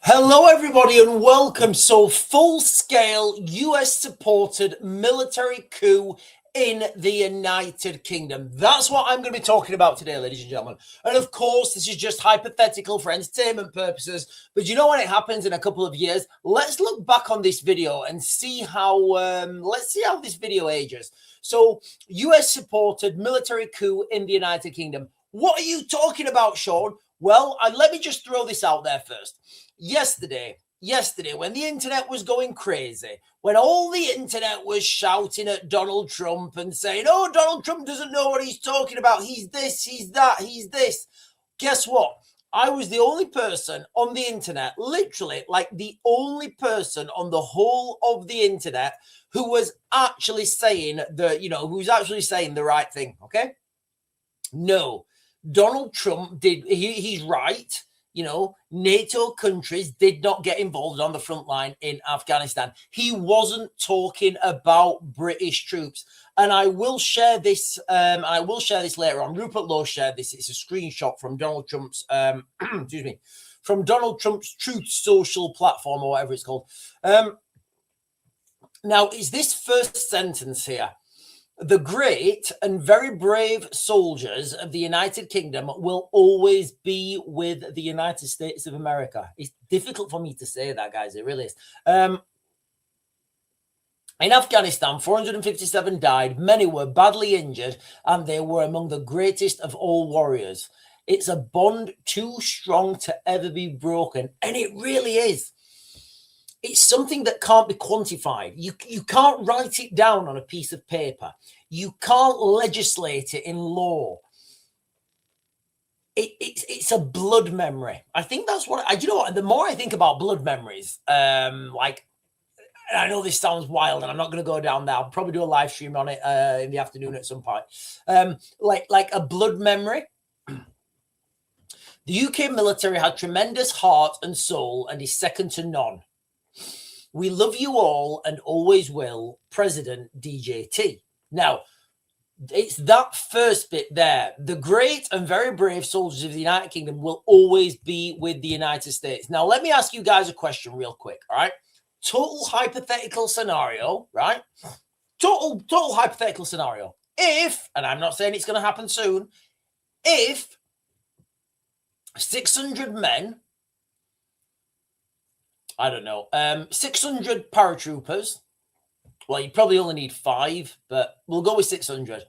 Hello, everybody, and welcome. So, full-scale US-supported military coup in the United Kingdom. That's what I'm going to be talking about today, ladies and gentlemen. And of course, this is just hypothetical for entertainment purposes. But you know when it happens in a couple of years? Let's look back on this video and see how this video ages. So, US-supported military coup in the United Kingdom. What are you talking about, Sean? Well, let me just throw this out there first. Yesterday, when the internet was going crazy, when all the internet was shouting at Donald Trump and saying, oh, Donald Trump doesn't know what he's talking about. He's this, he's that, he's this. Guess what? I was the only person on the internet, literally like the only person on the whole of the internet who was actually saying the right thing. Okay. No, Donald Trump he's right. NATO countries did not get involved on the front line in Afghanistan. He wasn't talking about British troops. And I will share this. Later on. Rupert Lowe shared this. It's a screenshot from Donald Trump's, from Donald Trump's Truth Social platform or whatever it's called. Now, is this first sentence here? The great and very brave soldiers of the United Kingdom will always be with the United States of America. It's difficult for me to say that, guys. It really is. In Afghanistan, 457 died. Many were badly injured, and they were among the greatest of all warriors. It's a bond too strong to ever be broken, and it really is. It's something that can't be quantified. You can't write it down on a piece of paper. You can't legislate it in law. It's a blood memory. I think that's what you know what? The more I think about blood memories, and I know this sounds wild, and I'm not going to go down there. I'll probably do a live stream on it in the afternoon at some point. Like a blood memory. The UK military had tremendous heart and soul and is second to none. We love you all and always will, President DJT. Now, it's that first bit there. The great and very brave soldiers of the United Kingdom will always be with the United States. Now, let me ask you guys a question real quick, all right? Total hypothetical scenario, right? Total hypothetical scenario. If, and I'm not saying it's going to happen soon, if 600 men, I don't know, 600 paratroopers. Well, you probably only need 5, but we'll go with 600.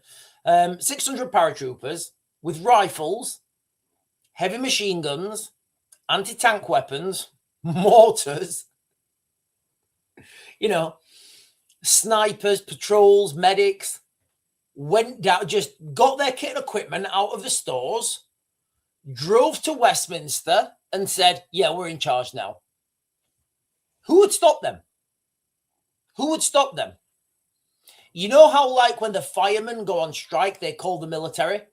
600 paratroopers with rifles, heavy machine guns, anti-tank weapons, mortars, snipers, patrols, medics, went down, just got their kit and equipment out of the stores, drove to Westminster and said, yeah, we're in charge now. Who would stop them? Who would stop them? You know how, like, when the firemen go on strike, they call the military?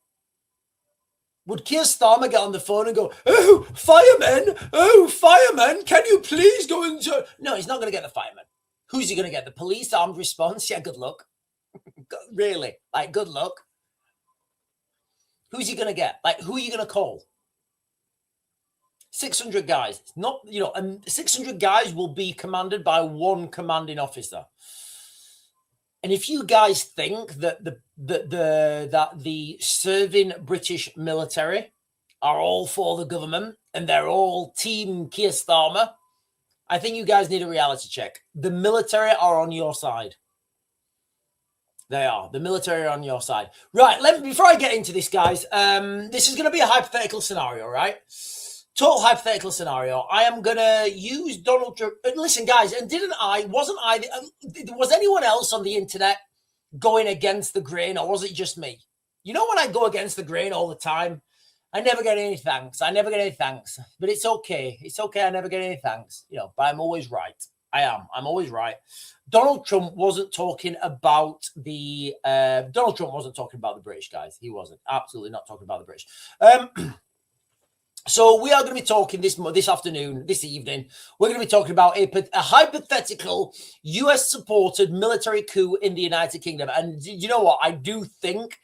Would Keir Starmer get on the phone and go, oh, firemen, can you please go into... No, he's not going to get the firemen. Who's he going to get? The police armed response? Yeah, good luck. Really? Like, good luck. Who's he going to get? Like, who are you going to call? 600 guys. It's not, and 600 guys will be commanded by one commanding officer. And if you guys think that the serving British military are all for the government and they're all team Keir Starmer, I think you guys need a reality check. The military are on your side. They are. The military are on your side. Right, before I get into this, guys, this is going to be a hypothetical scenario, right? Total hypothetical scenario. I am going to use Donald Trump. Listen, guys, and was anyone else on the internet going against the grain, or was it just me? You know, when I go against the grain all the time, I never get any thanks. But it's okay. It's okay. I never get any thanks, but I'm always right. I'm always right. Donald Trump wasn't talking about the British, guys. He wasn't. Absolutely not talking about the British. So we are going to be talking this evening, we're going to be talking about a hypothetical US-supported military coup in the United Kingdom. And you know what? I do think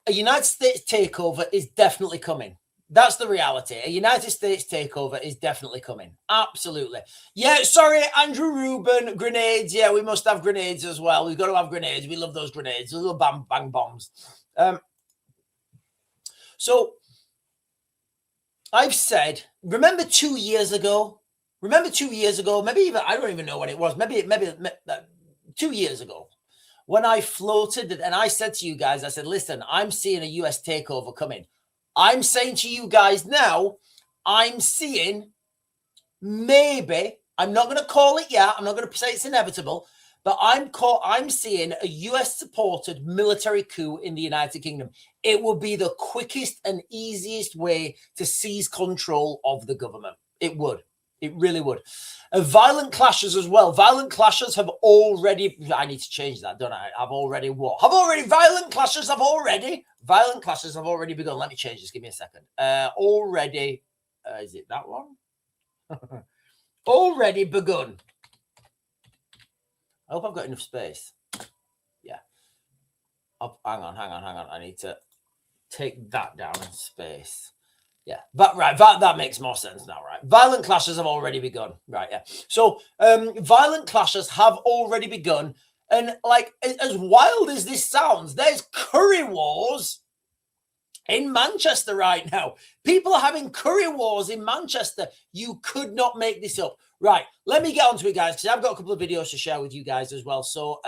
a United States takeover is definitely coming. That's the reality. A United States takeover is definitely coming. Absolutely. Yeah, sorry, Andrew Rubin, grenades. Yeah, we must have grenades as well. We've got to have grenades. We love those grenades, little bang, bang bombs. So I've said, remember 2 years ago? Remember 2 years ago? Maybe even, I don't even know when it was. Maybe 2 years ago when I floated and I said to you guys, I said, listen, I'm seeing a US takeover coming. I'm saying to you guys now, I'm seeing maybe, I'm not going to call it yet. I'm not going to say it's inevitable, but I'm seeing a US supported military coup in the United Kingdom. It will be the quickest and easiest way to seize control of the government. It would. It really would. Violent clashes as well. Violent clashes have already, I need to change that, don't I? Violent clashes have already begun. Let me change this. Give me a second. Is it that one? Already begun. I hope I've got enough space. Yeah. Hang on. I need to take that down in space. Yeah, that makes more sense now, right? Violent clashes have already begun, right? Yeah. So violent clashes have already begun. And like, as wild as this sounds, there's curry wars in Manchester right now. People are having curry wars in Manchester. You could not make this up. Right, let me get on to it, guys, because I've got a couple of videos to share with you guys as well. So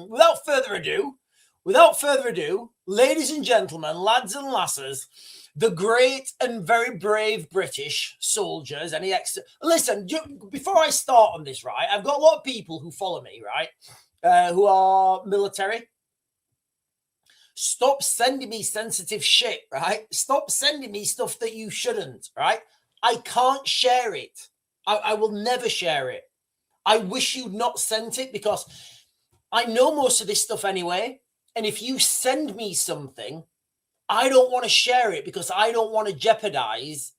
without further ado, ladies and gentlemen, lads and lasses, the great and very brave British soldiers. Listen, before I start on this, right, I've got a lot of people who follow me, right, who are military. Stop sending me sensitive shit, right? Stop sending me stuff that you shouldn't, right? I can't share it. I will never share it. I wish you'd not sent it because I know most of this stuff anyway. And if you send me something, I don't want to share it because I don't want to jeopardize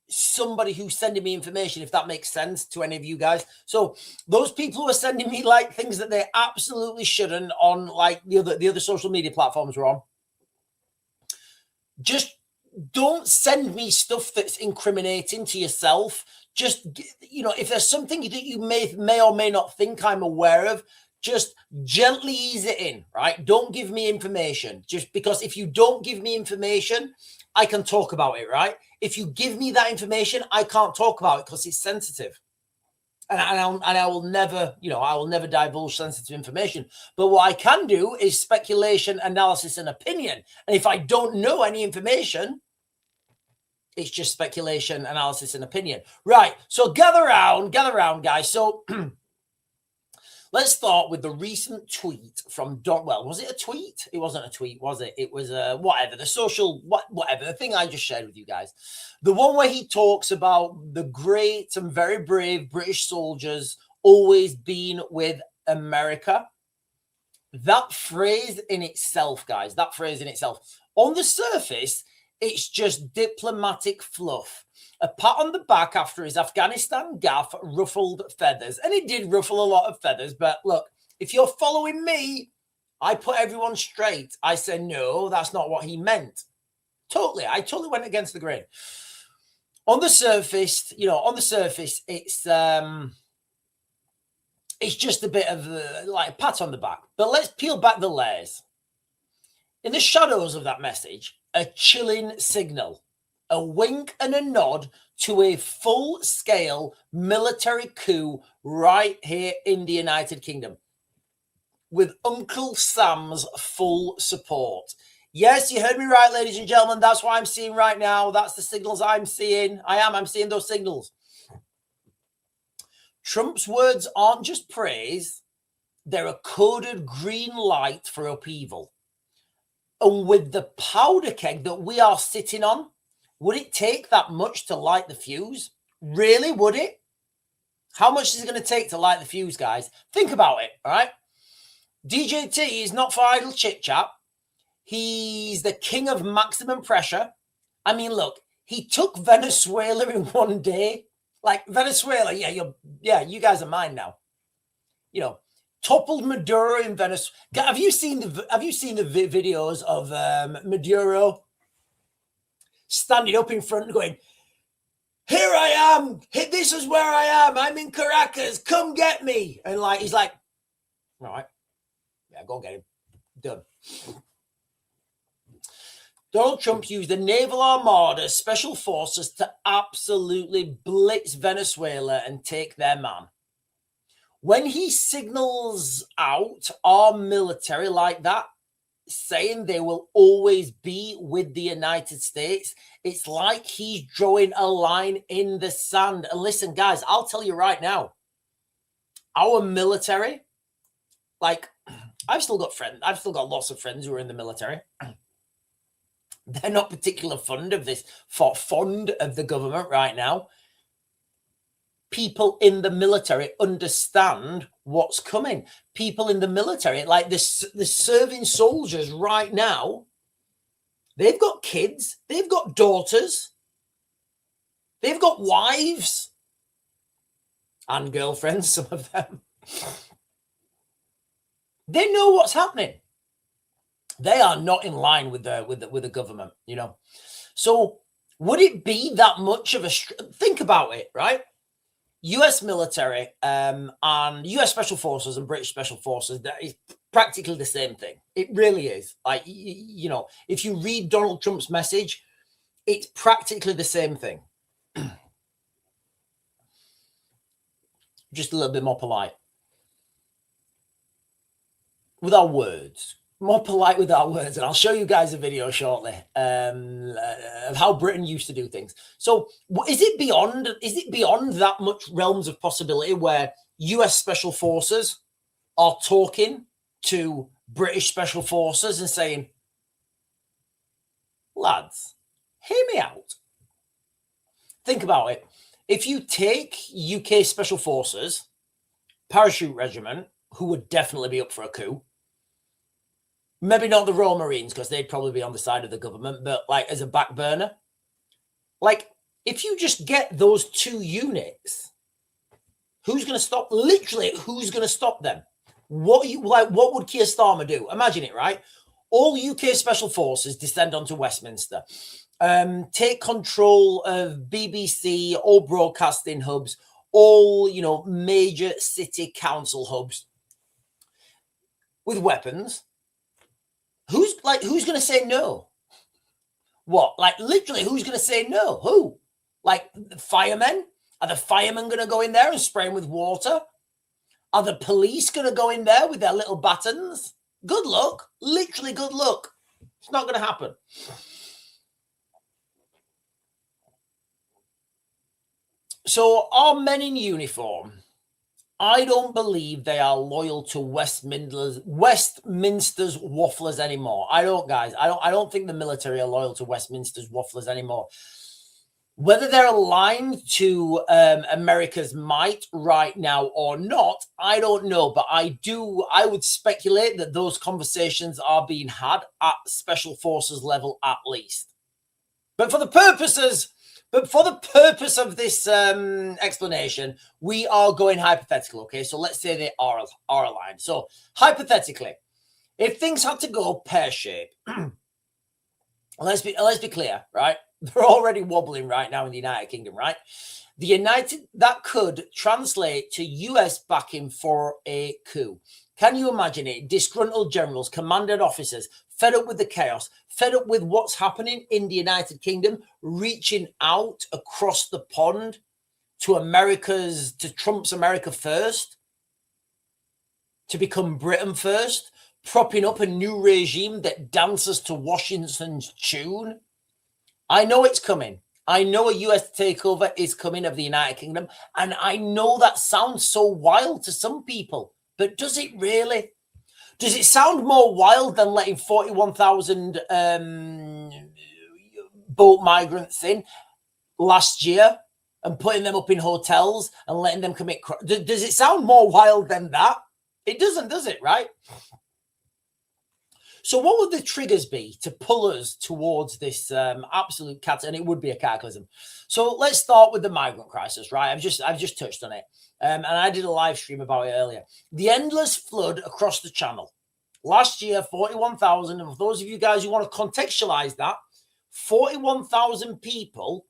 somebody who's sending me information, if that makes sense to any of you guys. So those people who are sending me like things that they absolutely shouldn't on like the other social media platforms we're on, just don't send me stuff that's incriminating to yourself. Just, you know, if there's something that you may or may not think I'm aware of, just gently ease it in, right? Don't give me information. Just because if you don't give me information, I can talk about it, right? If you give me that information, I can't talk about it because it's sensitive. And I will never, you know, I will never divulge sensitive information. But what I can do is speculation, analysis, and opinion. And if I don't know any information, it's just speculation, analysis, and opinion. Right. So gather around, guys. So let's start with the recent tweet from was it a tweet? It wasn't a tweet, was it? It was whatever, the thing I just shared with you guys. The one where he talks about the great and very brave British soldiers always being with America. That phrase in itself, guys, on the surface, it's just diplomatic fluff. A pat on the back after his Afghanistan gaffe ruffled feathers. And it did ruffle a lot of feathers. But look, if you're following me, I put everyone straight. I said, no, that's not what he meant. I totally went against the grain. On the surface, it's just a bit of like a pat on the back. But let's peel back the layers. In the shadows of that message, a chilling signal, a wink and a nod to a full-scale military coup right here in the United Kingdom with Uncle Sam's full support. Yes, you heard me right, ladies and gentlemen. That's what I'm seeing right now. That's the signals I'm seeing. I'm seeing those signals. Trump's words aren't just praise. They're a coded green light for upheaval. And with the powder keg that we are sitting on, would it take that much to light the fuse? Really, would it? How much is it going to take to light the fuse, guys? Think about it, all right? DJT is not for idle chit-chat. He's the king of maximum pressure. I mean, look, he took Venezuela in one day. Like, Venezuela, you guys are mine now. You know, toppled Maduro in Venezuela. Have you seen the videos of Maduro standing up in front going, here I am. This is where I am. I'm in Caracas. Come get me. And like, he's like, all right. Yeah, go get him. Done. Donald Trump used the naval armada, special forces to absolutely blitz Venezuela and take their man. When he signals out our military like that, saying they will always be with the United States, it's like he's drawing a line in the sand. And listen, guys, I'll tell you right now, our military, like, I've still got lots of friends who are in the military. They're not particularly fond of the government right now. People in the military understand what's coming. People in the military, like the serving soldiers right now, they've got kids, they've got daughters, they've got wives and girlfriends, some of them. They know what's happening. They are not in line with the government, you know. So would it be that much of a... Think about it, right? US military and US Special Forces and British Special Forces, that is practically the same thing. It really is. Like, you know, if you read Donald Trump's message, it's practically the same thing. Just a little bit more polite. With our words. More polite with our words. And I'll show you guys a video shortly of how Britain used to do things. So is it beyond that much realms of possibility where US Special Forces are talking to British Special Forces and saying, lads, hear me out. Think about it. If you take UK Special Forces, Parachute Regiment, who would definitely be up for a coup, maybe not the Royal Marines, because they'd probably be on the side of the government, but like as a back burner. Like, if you just get those two units, who's going to stop? Literally, who's going to stop them? What would Keir Starmer do? Imagine it, right? All UK Special Forces descend onto Westminster, take control of BBC, all broadcasting hubs, all, you know, major city council hubs with weapons. Who's going to say no? What? Like, literally, who's going to say no? Who? Like, the firemen? Are the firemen going to go in there and spray them with water? Are the police going to go in there with their little batons? Good luck. Literally, good luck. It's not going to happen. So, our men in uniform, I don't believe they are loyal to Westminster's wafflers anymore. I don't think the military are loyal to Westminster's wafflers anymore. Whether they're aligned to America's might right now or not, I don't know. But I would speculate that those conversations are being had at Special Forces level at least. But for the purpose of this explanation, we are going hypothetical, okay? So let's say they are aligned. So hypothetically, if things had to go pear-shaped, let's be clear, right? They're already wobbling right now in the United Kingdom, right? That could translate to US backing for a coup. Can you imagine it? Disgruntled generals, commanded officers, fed up with the chaos, fed up with what's happening in the United Kingdom, reaching out across the pond to Trump's America first, to become Britain first, propping up a new regime that dances to Washington's tune. I know it's coming. I know a US takeover is coming of the United Kingdom, and I know that sounds so wild to some people, but does it really? Does it sound more wild than letting 41,000 boat migrants in last year and putting them up in hotels and letting them commit crime? Does it sound more wild than that? It doesn't, does it, right? So what would the triggers be to pull us towards this absolute and it would be a cataclysm. So let's start with the migrant crisis, right? I've just touched on it. And I did a live stream about it earlier. The endless flood across the channel. Last year, 41,000. And for those of you guys who want to contextualize that, 41,000 people.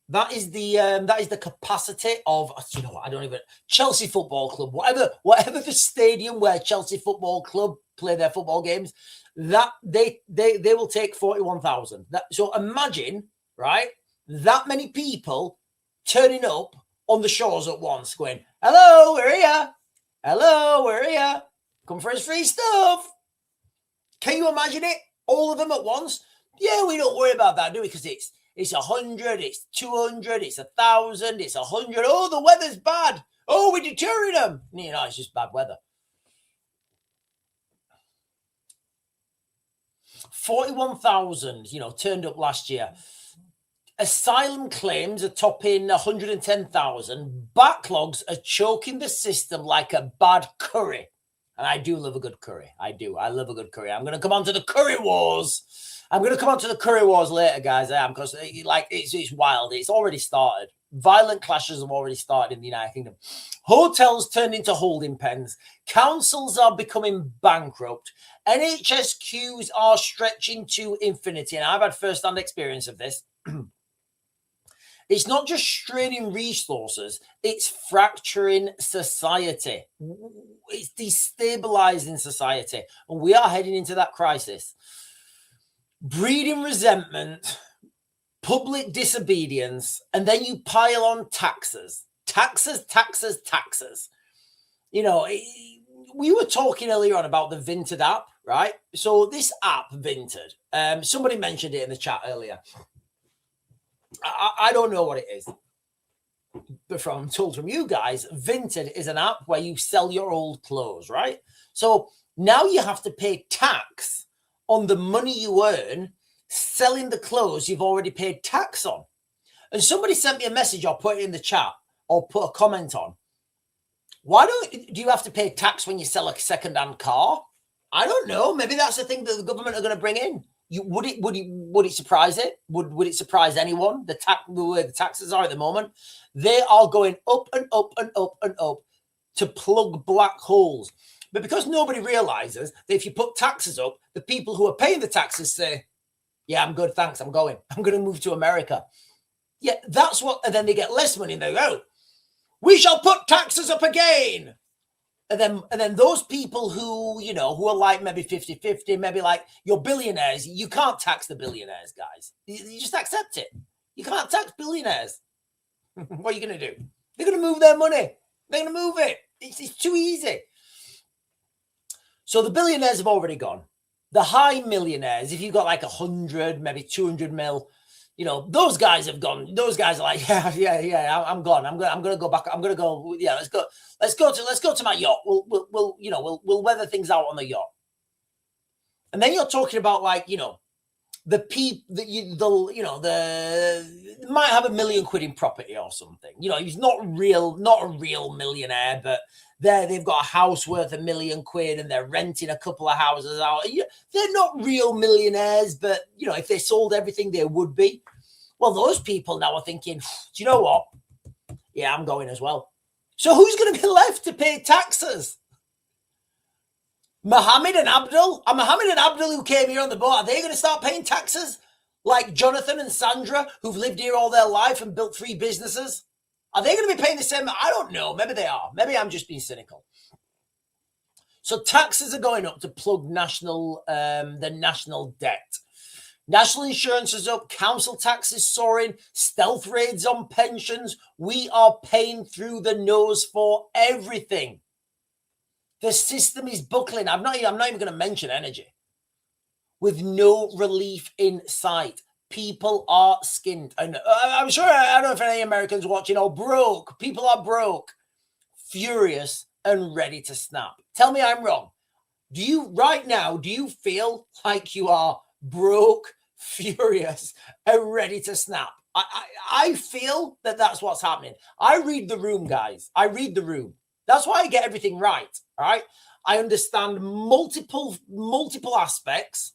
That is the capacity of, you know what, I don't even, Chelsea Football Club, whatever the stadium where Chelsea Football Club play their football games, that they will take 41,000. So imagine, right, that many people turning up on the shores at once, going, "Hello, we're here. Hello, we're here. Come for his free stuff." Can you imagine it? All of them at once? Yeah, we don't worry about that, do we? Because it's 100, it's 200, it's 1,000, it's 100. Oh, the weather's bad. Oh, we're deterring them. You know, it's just bad weather. 41,000, you know, turned up last year. Asylum claims are topping 110,000. Backlogs are choking the system like a bad curry. And I do love a good curry. I do. I love a good curry. I'm going to come on to the curry wars. I'm going to come on to the curry wars later, guys. I am, because like it's wild. It's already started. Violent clashes have already started in the United Kingdom. Hotels turned into holding pens. Councils are becoming bankrupt. NHS queues are stretching to infinity. And I've had first-hand experience of this. It's not just straining resources, it's fracturing society. It's destabilizing society. And we are heading into that crisis. Breeding resentment, public disobedience, and then you pile on taxes. Taxes. You know, we were talking earlier on about the Vinted app, right? So this app, Vinted, somebody mentioned it in the chat earlier. I don't know what it is, but I'm told from you guys, Vinted is an app where you sell your old clothes, right? So now you have to pay tax on the money you earn selling the clothes you've already paid tax on. And somebody sent me a message, I'll put it in the chat or put a comment on. Do you have to pay tax when you sell a second-hand car? I don't know. Maybe that's the thing that the government are going to bring in. Would it surprise it? Would it surprise anyone? The way the taxes are at the moment, they are going up and up and up and up to plug black holes. But because nobody realizes that if you put taxes up, the people who are paying the taxes say, "Yeah, I'm good, thanks. I'm going to move to America." Yeah, that's what. And then they get less money, and they go, "We shall put taxes up again." And then those people who, you know, who are like maybe 50-50, maybe like your billionaires, you can't tax the billionaires, guys. You just accept it. You can't tax billionaires. What are you going to do? They're going to move their money. They're going to move it. It's too easy. So the billionaires have already gone. The high millionaires, if you've got like 100, maybe 200 mil, you know, those guys have gone. Those guys are like, yeah, I'm gone. I'm going to go back. I'm going to go. Yeah, let's go to my yacht. We'll weather things out on the yacht. And then you're talking about, like, you know, the people that might have £1 million in property or something. You know, he's not a real millionaire, but they've got a house worth £1 million and they're renting a couple of houses out. They're not real millionaires, but, you know, if they sold everything, they would be. Well, those people now are thinking, do you know what? Yeah, I'm going as well. So who's going to be left to pay taxes? Mohammed and Abdul who came here on the boat, are they going to start paying taxes like Jonathan and Sandra, who've lived here all their life and built 3 businesses? Are they going to be paying the same? I don't know. Maybe they are. Maybe I'm just being cynical. So taxes are going up to plug the national debt. National insurance is up. Council tax is soaring. Stealth raids on pensions. We are paying through the nose for everything. The system is buckling. I'm not even going to mention energy. With no relief in sight. People are skinned. And I'm sure, I don't know if any Americans watching are broke. People are broke, furious, and ready to snap. Tell me I'm wrong. Do you feel like you are broke, furious, and ready to snap? I feel that that's what's happening. I read the room, guys. I read the room. That's why I get everything right. All right. I understand multiple aspects.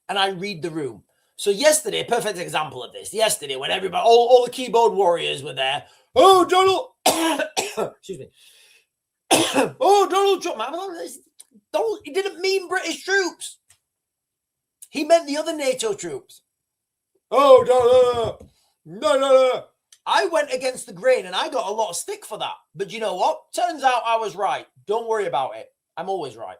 And I read the room. So yesterday, perfect example of this. Yesterday, when everybody, all the keyboard warriors were there. Oh, Donald, excuse me. Oh, Donald Trump. He didn't mean British troops. He meant the other NATO troops. Oh, no. I went against the grain and I got a lot of stick for that. But you know what? Turns out I was right. Don't worry about it. I'm always right.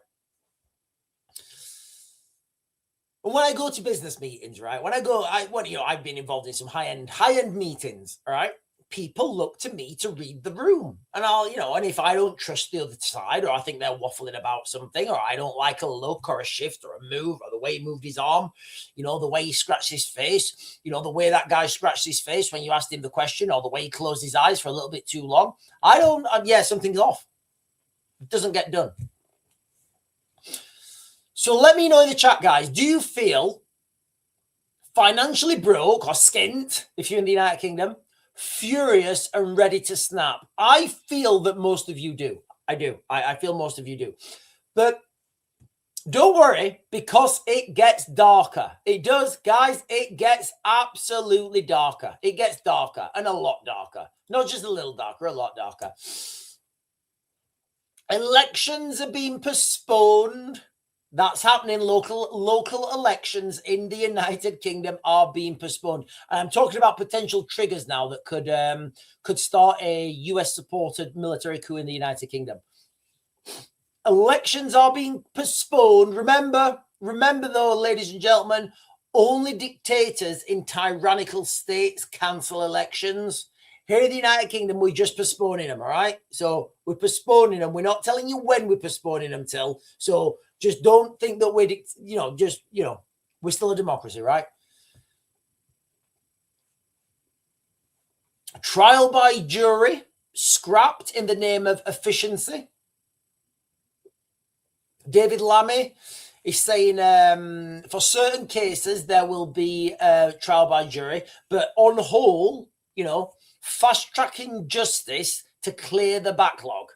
And when I go to business meetings, right? I've been involved in some high-end meetings, all right? People look to me to read the room. And and if I don't trust the other side, or I think they're waffling about something, or I don't like a look or a shift or a move, or the way he moved his arm, the way he scratched his face, the way that guy scratched his face when you asked him the question, or the way he closed his eyes for a little bit too long, something's off. It doesn't get done. So let me know in the chat, guys. Do you feel financially broke or skint if you're in the United Kingdom, furious and ready to snap? I feel that most of you do. I do. I feel most of you do. But don't worry, because it gets darker. It does, guys. It gets absolutely darker. It gets darker and a lot darker. Not just a little darker, a lot darker. Elections are being postponed. That's happening. Local elections in the United Kingdom are being postponed. And I'm talking about potential triggers now that could start a US-supported military coup in the United Kingdom. Elections are being postponed. Remember though, ladies and gentlemen, only dictators in tyrannical states cancel elections. Here in the United Kingdom, we're just postponing them, all right? So we're postponing them. We're not telling you when we're postponing them till. So just don't think that we're, we're still a democracy, right? Trial by jury scrapped in the name of efficiency. David Lammy is saying for certain cases there will be trial by jury, but on the whole, fast-tracking justice to clear the backlog.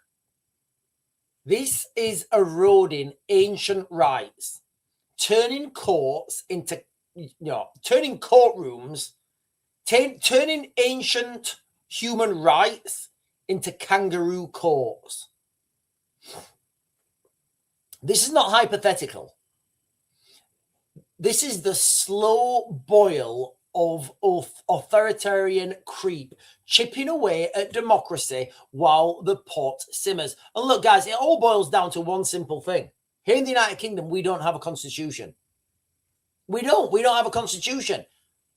This is eroding ancient rights, turning courts into, turning courtrooms, turning ancient human rights into kangaroo courts. This is not hypothetical. This is the slow boil of authoritarian creep chipping away at democracy while the pot simmers. And look, guys, it all boils down to one simple thing. Here in the United Kingdom, we don't have a constitution. We don't have a constitution.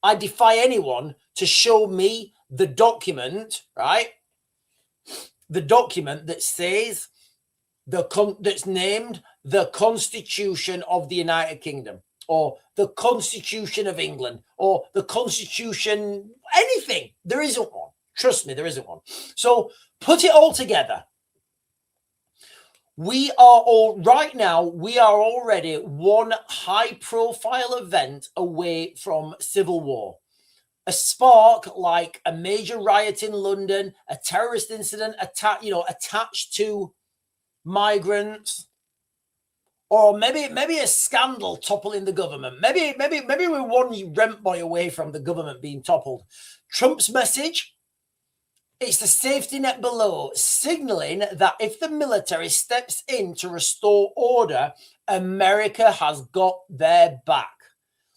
I defy anyone to show me the document, right? The document that says that's named the Constitution of the United Kingdom, or the Constitution of England, or the Constitution, anything. There isn't one. Trust me, there isn't one. So put it all together. We are already one high-profile event away from civil war. A spark like a major riot in London, a terrorist incident attached to migrants, or maybe a scandal toppling the government. Maybe we're one rent boy away from the government being toppled. Trump's message, it's the safety net below, signaling that if the military steps in to restore order, America has got their back.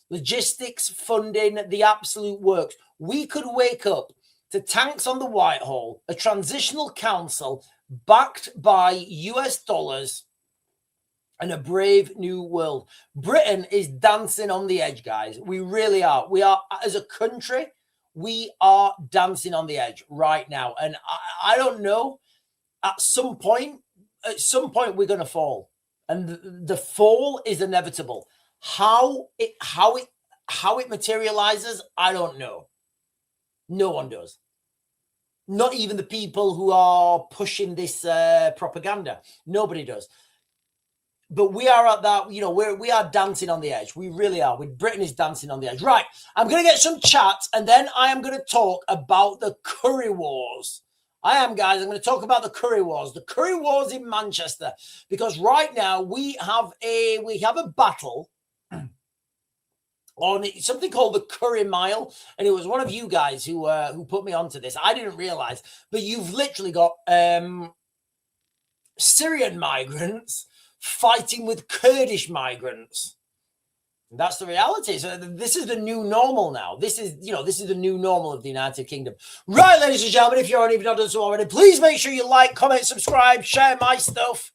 Logistics, funding, the absolute works. We could wake up to tanks on the Whitehall, a transitional council backed by US dollars, and a brave new world. Britain is dancing on the edge, guys. We really are. We are, as a country, we are dancing on the edge right now. And I don't know, at some point, we're going to fall. And the fall is inevitable. How it materializes, I don't know. No one does. Not even the people who are pushing this propaganda. Nobody does. But we are at that, we are dancing on the edge. We really are. Britain is dancing on the edge. Right. I'm going to get some chat, and then I am going to talk about the curry wars. I'm going to talk about the curry wars. The curry wars in Manchester. Because right now we have a battle on something called the Curry Mile, and it was one of you guys who put me onto this. I didn't realize, but you've literally got Syrian migrants fighting with Kurdish migrants. That's the reality. So this is the new normal now. This is the new normal of the United Kingdom. Right, ladies and gentlemen, if you're not done so already, please make sure you like, comment, subscribe, share my stuff.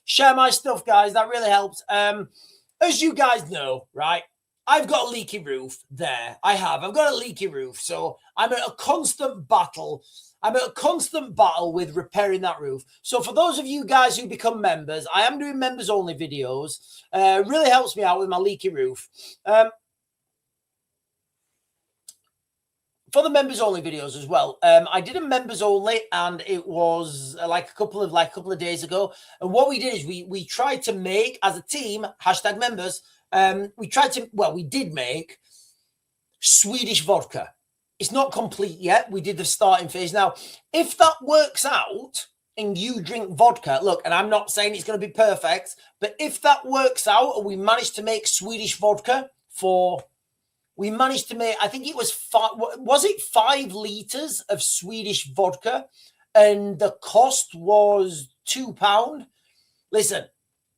Share my stuff, guys. That really helps. As you guys know, right, I've got a leaky roof there. I've got a leaky roof. So I'm at a constant battle. With repairing that roof. So for those of you guys who become members, I am doing members only videos. Really helps me out with my leaky roof. For the members only videos as well, I did a members only, and it was like a couple of days ago. And what we did is we tried to make, as a team, #members. We did make Swedish vodka. It's not complete yet. We did the starting phase. Now, if that works out and you drink vodka, look, and I'm not saying it's going to be perfect, but if that works out and we managed to make Swedish vodka I think it was 5 liters of Swedish vodka, and the cost was £2. Listen,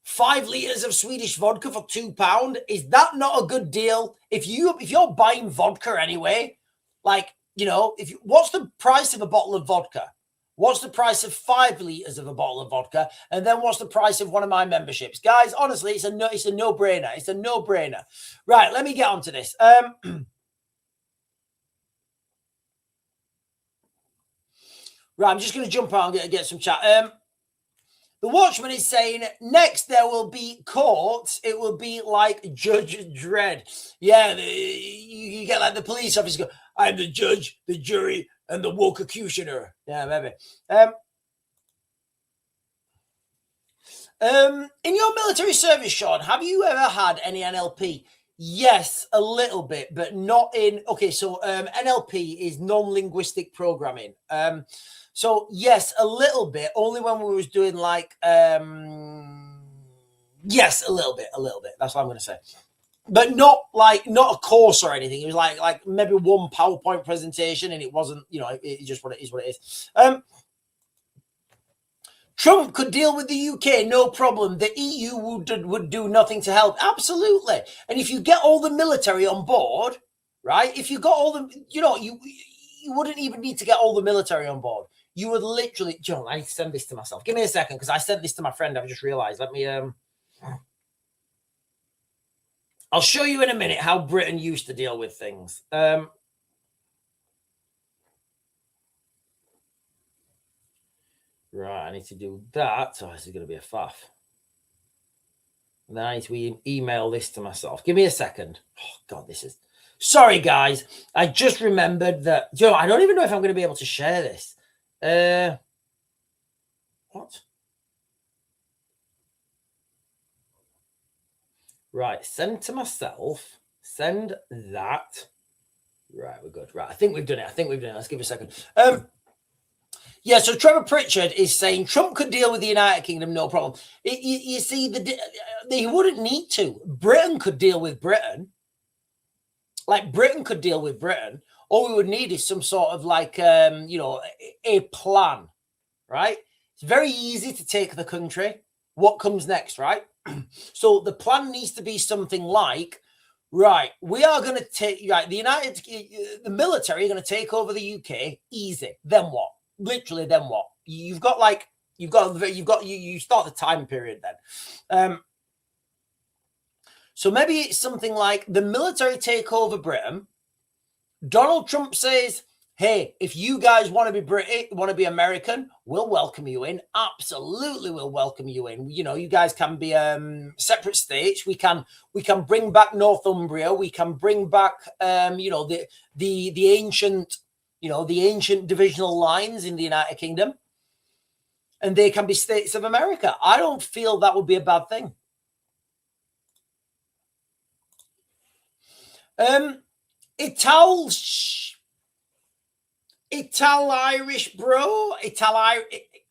5 liters of Swedish vodka for £2. Is that not a good deal? If you're buying vodka anyway, like, what's the price of a bottle of vodka? What's the price of 5 liters of a bottle of vodka? And then what's the price of one of my memberships? Guys, honestly, it's a no-brainer. It's a no-brainer. Right, let me get on to this. Right, I'm just going to jump out and get some chat. The Watchman is saying, next there will be courts. It will be like Judge Dredd. Yeah, you get like the police officer go, I'm the judge, the jury, and the woke-acutioner. Yeah, maybe. In your military service, Sean, have you ever had any NLP? Yes, a little bit, but not in... Okay, so NLP is non-linguistic programming. So, yes, a little bit, only when we was doing like... yes, a little bit. That's what I'm going to say. But not a course or anything. It was like maybe one PowerPoint presentation, and it wasn't, it's just what it is. Trump could deal with the UK, no problem. The EU would do nothing to help. Absolutely. And if you get all the military on board, right? If you got all the, you wouldn't even need to get all the military on board. You would literally, John, I need to send this to myself. Give me a second, because I sent this to my friend. I've just realized. Let me, I'll show you in a minute how Britain used to deal with things. Right, I need to do that. Oh, this is going to be a faff. And then I need to email this to myself. Give me a second. Oh, God, this is... Sorry, guys. I just remembered that... I don't even know if I'm going to be able to share this. What? Right, send to myself. Send that. Right, we're good. Right, I think we've done it. Let's give it a second. Yeah, so Trevor Pritchard is saying Trump could deal with the United Kingdom, no problem. You see, he wouldn't need to. Britain could deal with Britain. Like, Britain could deal with Britain. All we would need is some sort of like, a plan, right? It's very easy to take the country. What comes next, right? So the plan needs to be something like, right, we are going to take, right, the military are going to take over the UK. Easy. Then what? Literally, then what? You start the time period then. So maybe it's something like the military take over Britain. Donald Trump says, hey, if you guys want to be British, want to be American, we'll welcome you in. Absolutely, we'll welcome you in. You guys can be separate states. We can bring back Northumbria. We can bring back the ancient, the ancient divisional lines in the United Kingdom, and they can be states of America. I don't feel that would be a bad thing. Ital Irish bro,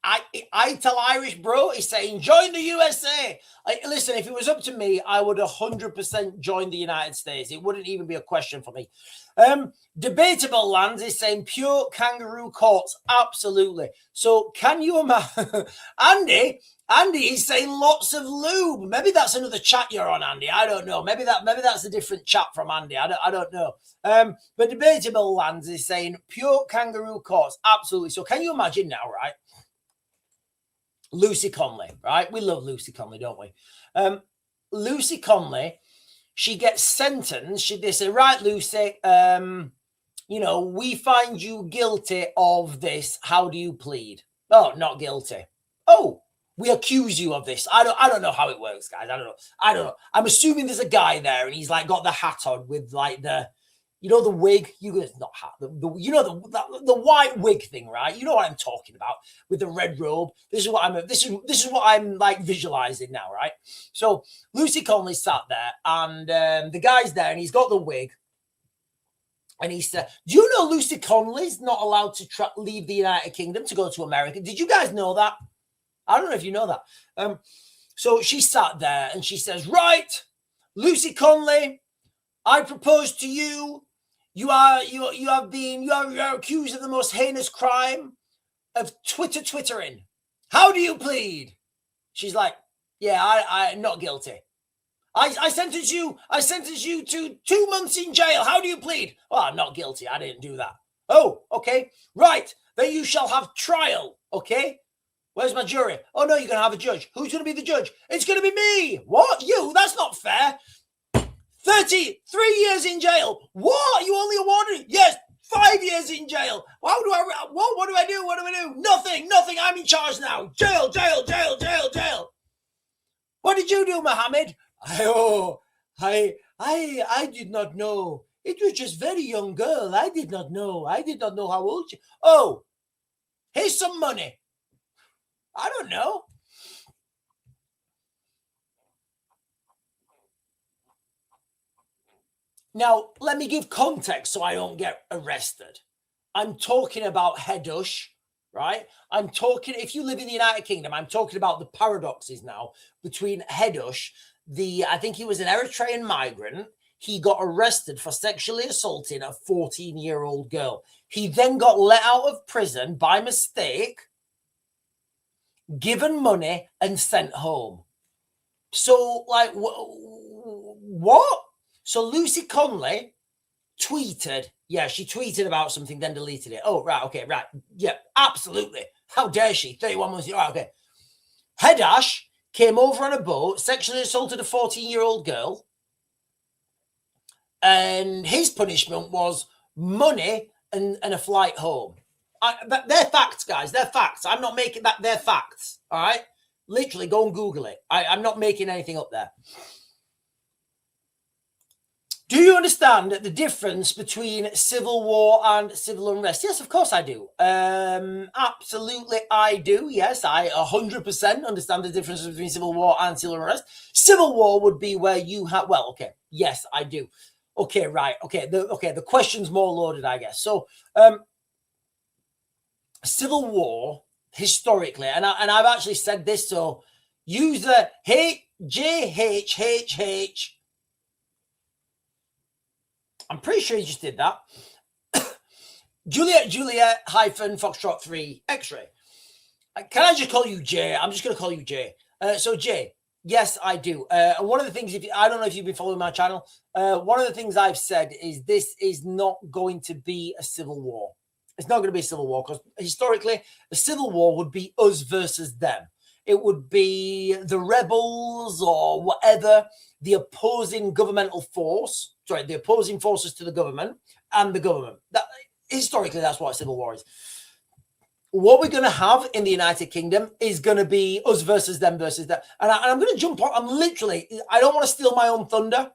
I tell Irish bro, he's saying, join the USA. Listen, if it was up to me, I would 100% join the United States. It wouldn't even be a question for me. Debatable Lands is saying pure kangaroo courts. Absolutely. So can you imagine? Andy is saying lots of lube. Maybe that's another chat you're on, Andy. I don't know. Maybe that's a different chat from Andy. I don't know. But Debatable Lands is saying pure kangaroo courts. Absolutely. So can you imagine now, right? Lucy Conley, right? We love Lucy Conley, don't we? Lucy Conley, she gets sentenced. They say, right, Lucy, we find you guilty of this. How do you plead? Oh, not guilty. Oh, we accuse you of this. I don't know how it works, guys. I don't know. I'm assuming there's a guy there and he's like got the hat on with like the wig. It's not hat. The white wig thing, right? You know what I'm talking about with the red robe. This is what I'm like visualizing now, right? So Lucy Conley sat there, and the guy's there, and he's got the wig, and he said, "Do you know Lucy Conley's not allowed to leave the United Kingdom to go to America? Did you guys know that? I don't know if you know that." So she sat there, and she says, "Right, Lucy Conley, I propose to you. You are accused of the most heinous crime of twittering. How do you plead?" She's like, "Yeah, I'm not guilty. I sentence you to 2 months in jail. How do you plead?" "Well, I'm not guilty. I didn't do that." "Oh, okay. Right. Then you shall have trial. Okay. Where's my jury?" "Oh, no, you're going to have a judge." "Who's going to be the judge?" "It's going to be me." "What? You? That's not fair." 33 years in jail. "What? You only awarded?" "Yes, 5 years in jail." What do I do? What do I do? Nothing. I'm in charge now. Jail. "What did you do, Mohammed?" I did not know. It was just very young girl. I did not know how old she. "Oh, here's some money." "I don't know." Now, let me give context so I don't get arrested. I'm talking about Hedush, right? I'm talking, if you live in the United Kingdom, I'm talking about the paradoxes now between Hedush, I think he was an Eritrean migrant. He got arrested for sexually assaulting a 14-year-old girl. He then got let out of prison by mistake, given money, and sent home. So, like, what? So Lucy Conley tweeted. Yeah, she tweeted about something, then deleted it. Oh, right. Okay, right. Yeah, absolutely. How dare she? 31 months. Right, okay. Hedash came over on a boat, sexually assaulted a 14-year-old girl. And his punishment was money and a flight home. They're facts, guys. They're facts. I'm not making that. They're facts. All right? Literally, go and Google it. I'm not making anything up there. Do you understand the difference between civil war and civil unrest? Yes, of course I do. Absolutely, I do. Yes, I 100% understand the difference between civil war and civil unrest. Civil war would be where you have, well, okay, yes, I do. Okay, right. Okay, the question's more loaded, I guess. So, civil war, historically, and I've actually said this, so use the JHHH. I'm pretty sure you just did that. Juliet Foxtrot 3 X-ray. Can I just call you Jay? I'm just going to call you Jay. So Jay, yes, I do. And one of the things, I don't know if you've been following my channel, one of the things I've said is this is not going to be a civil war. It's not going to be a civil war because historically, a civil war would be us versus them. It would be the rebels or whatever, the opposing governmental force, the opposing forces to the government and the government. Historically, that's what a civil war is. What we're going to have in the United Kingdom is going to be us versus them versus them. And I'm going to jump on. I don't want to steal my own thunder,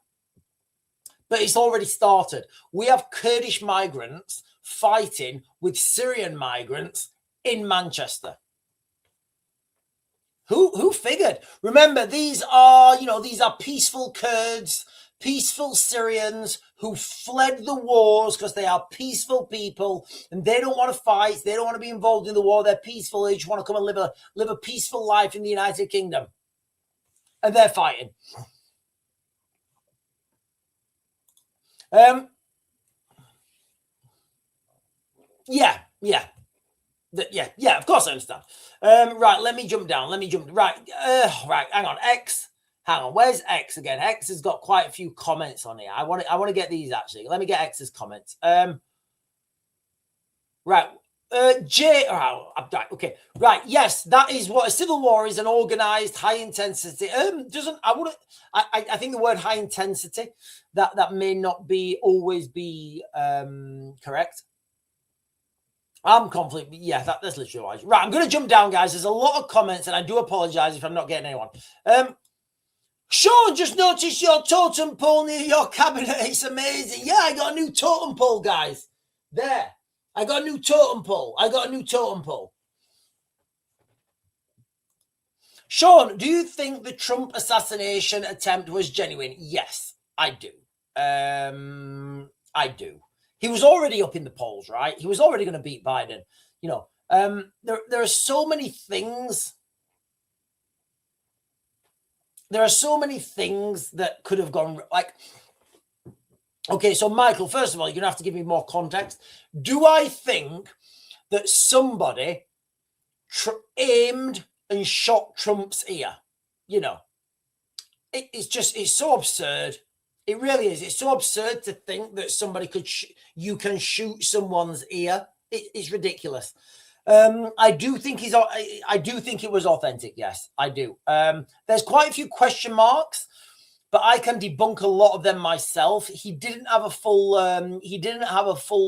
but it's already started. We have Kurdish migrants fighting with Syrian migrants in Manchester. Who figured? Remember, these are peaceful Kurds. peaceful Syrians who fled the wars because they are peaceful people and they don't want to fight. They don't want to be involved in the war. They're peaceful. They just want to come and live a peaceful life in the United Kingdom. And they're fighting. Yeah, of course I understand. Right, let me jump down. Right, hang on. X. Hang on, where's X again? X has got quite a few comments on here. I want to get these actually. Let me get X's comments. Right. J. Oh, right. Okay. Right. Yes, that is what a civil war is, an organized, high intensity. I think the word high intensity that may not always be correct. Conflict. Yeah, that's literally right. I'm going to jump down, guys. There's a lot of comments, and I do apologize if I'm not getting anyone. Sean, just noticed your totem pole near your cabinet. It's amazing. Yeah, I got a new totem pole, guys. There. I got a new totem pole. Sean, do you think the Trump assassination attempt was genuine? Yes, I do. I do. He was already up in the polls, right? He was already going to beat Biden. You know, there are so many things. There are so many things that could have gone like. Okay, so Michael, first of all, you're going to have to give me more context. Do I think that somebody aimed and shot Trump's ear? You know, it's so absurd. It really is. It's so absurd to think that somebody you can shoot someone's ear. It's ridiculous. I do think it was authentic. Yes, I do. There's quite a few question marks, but I can debunk a lot of them myself. He didn't have a full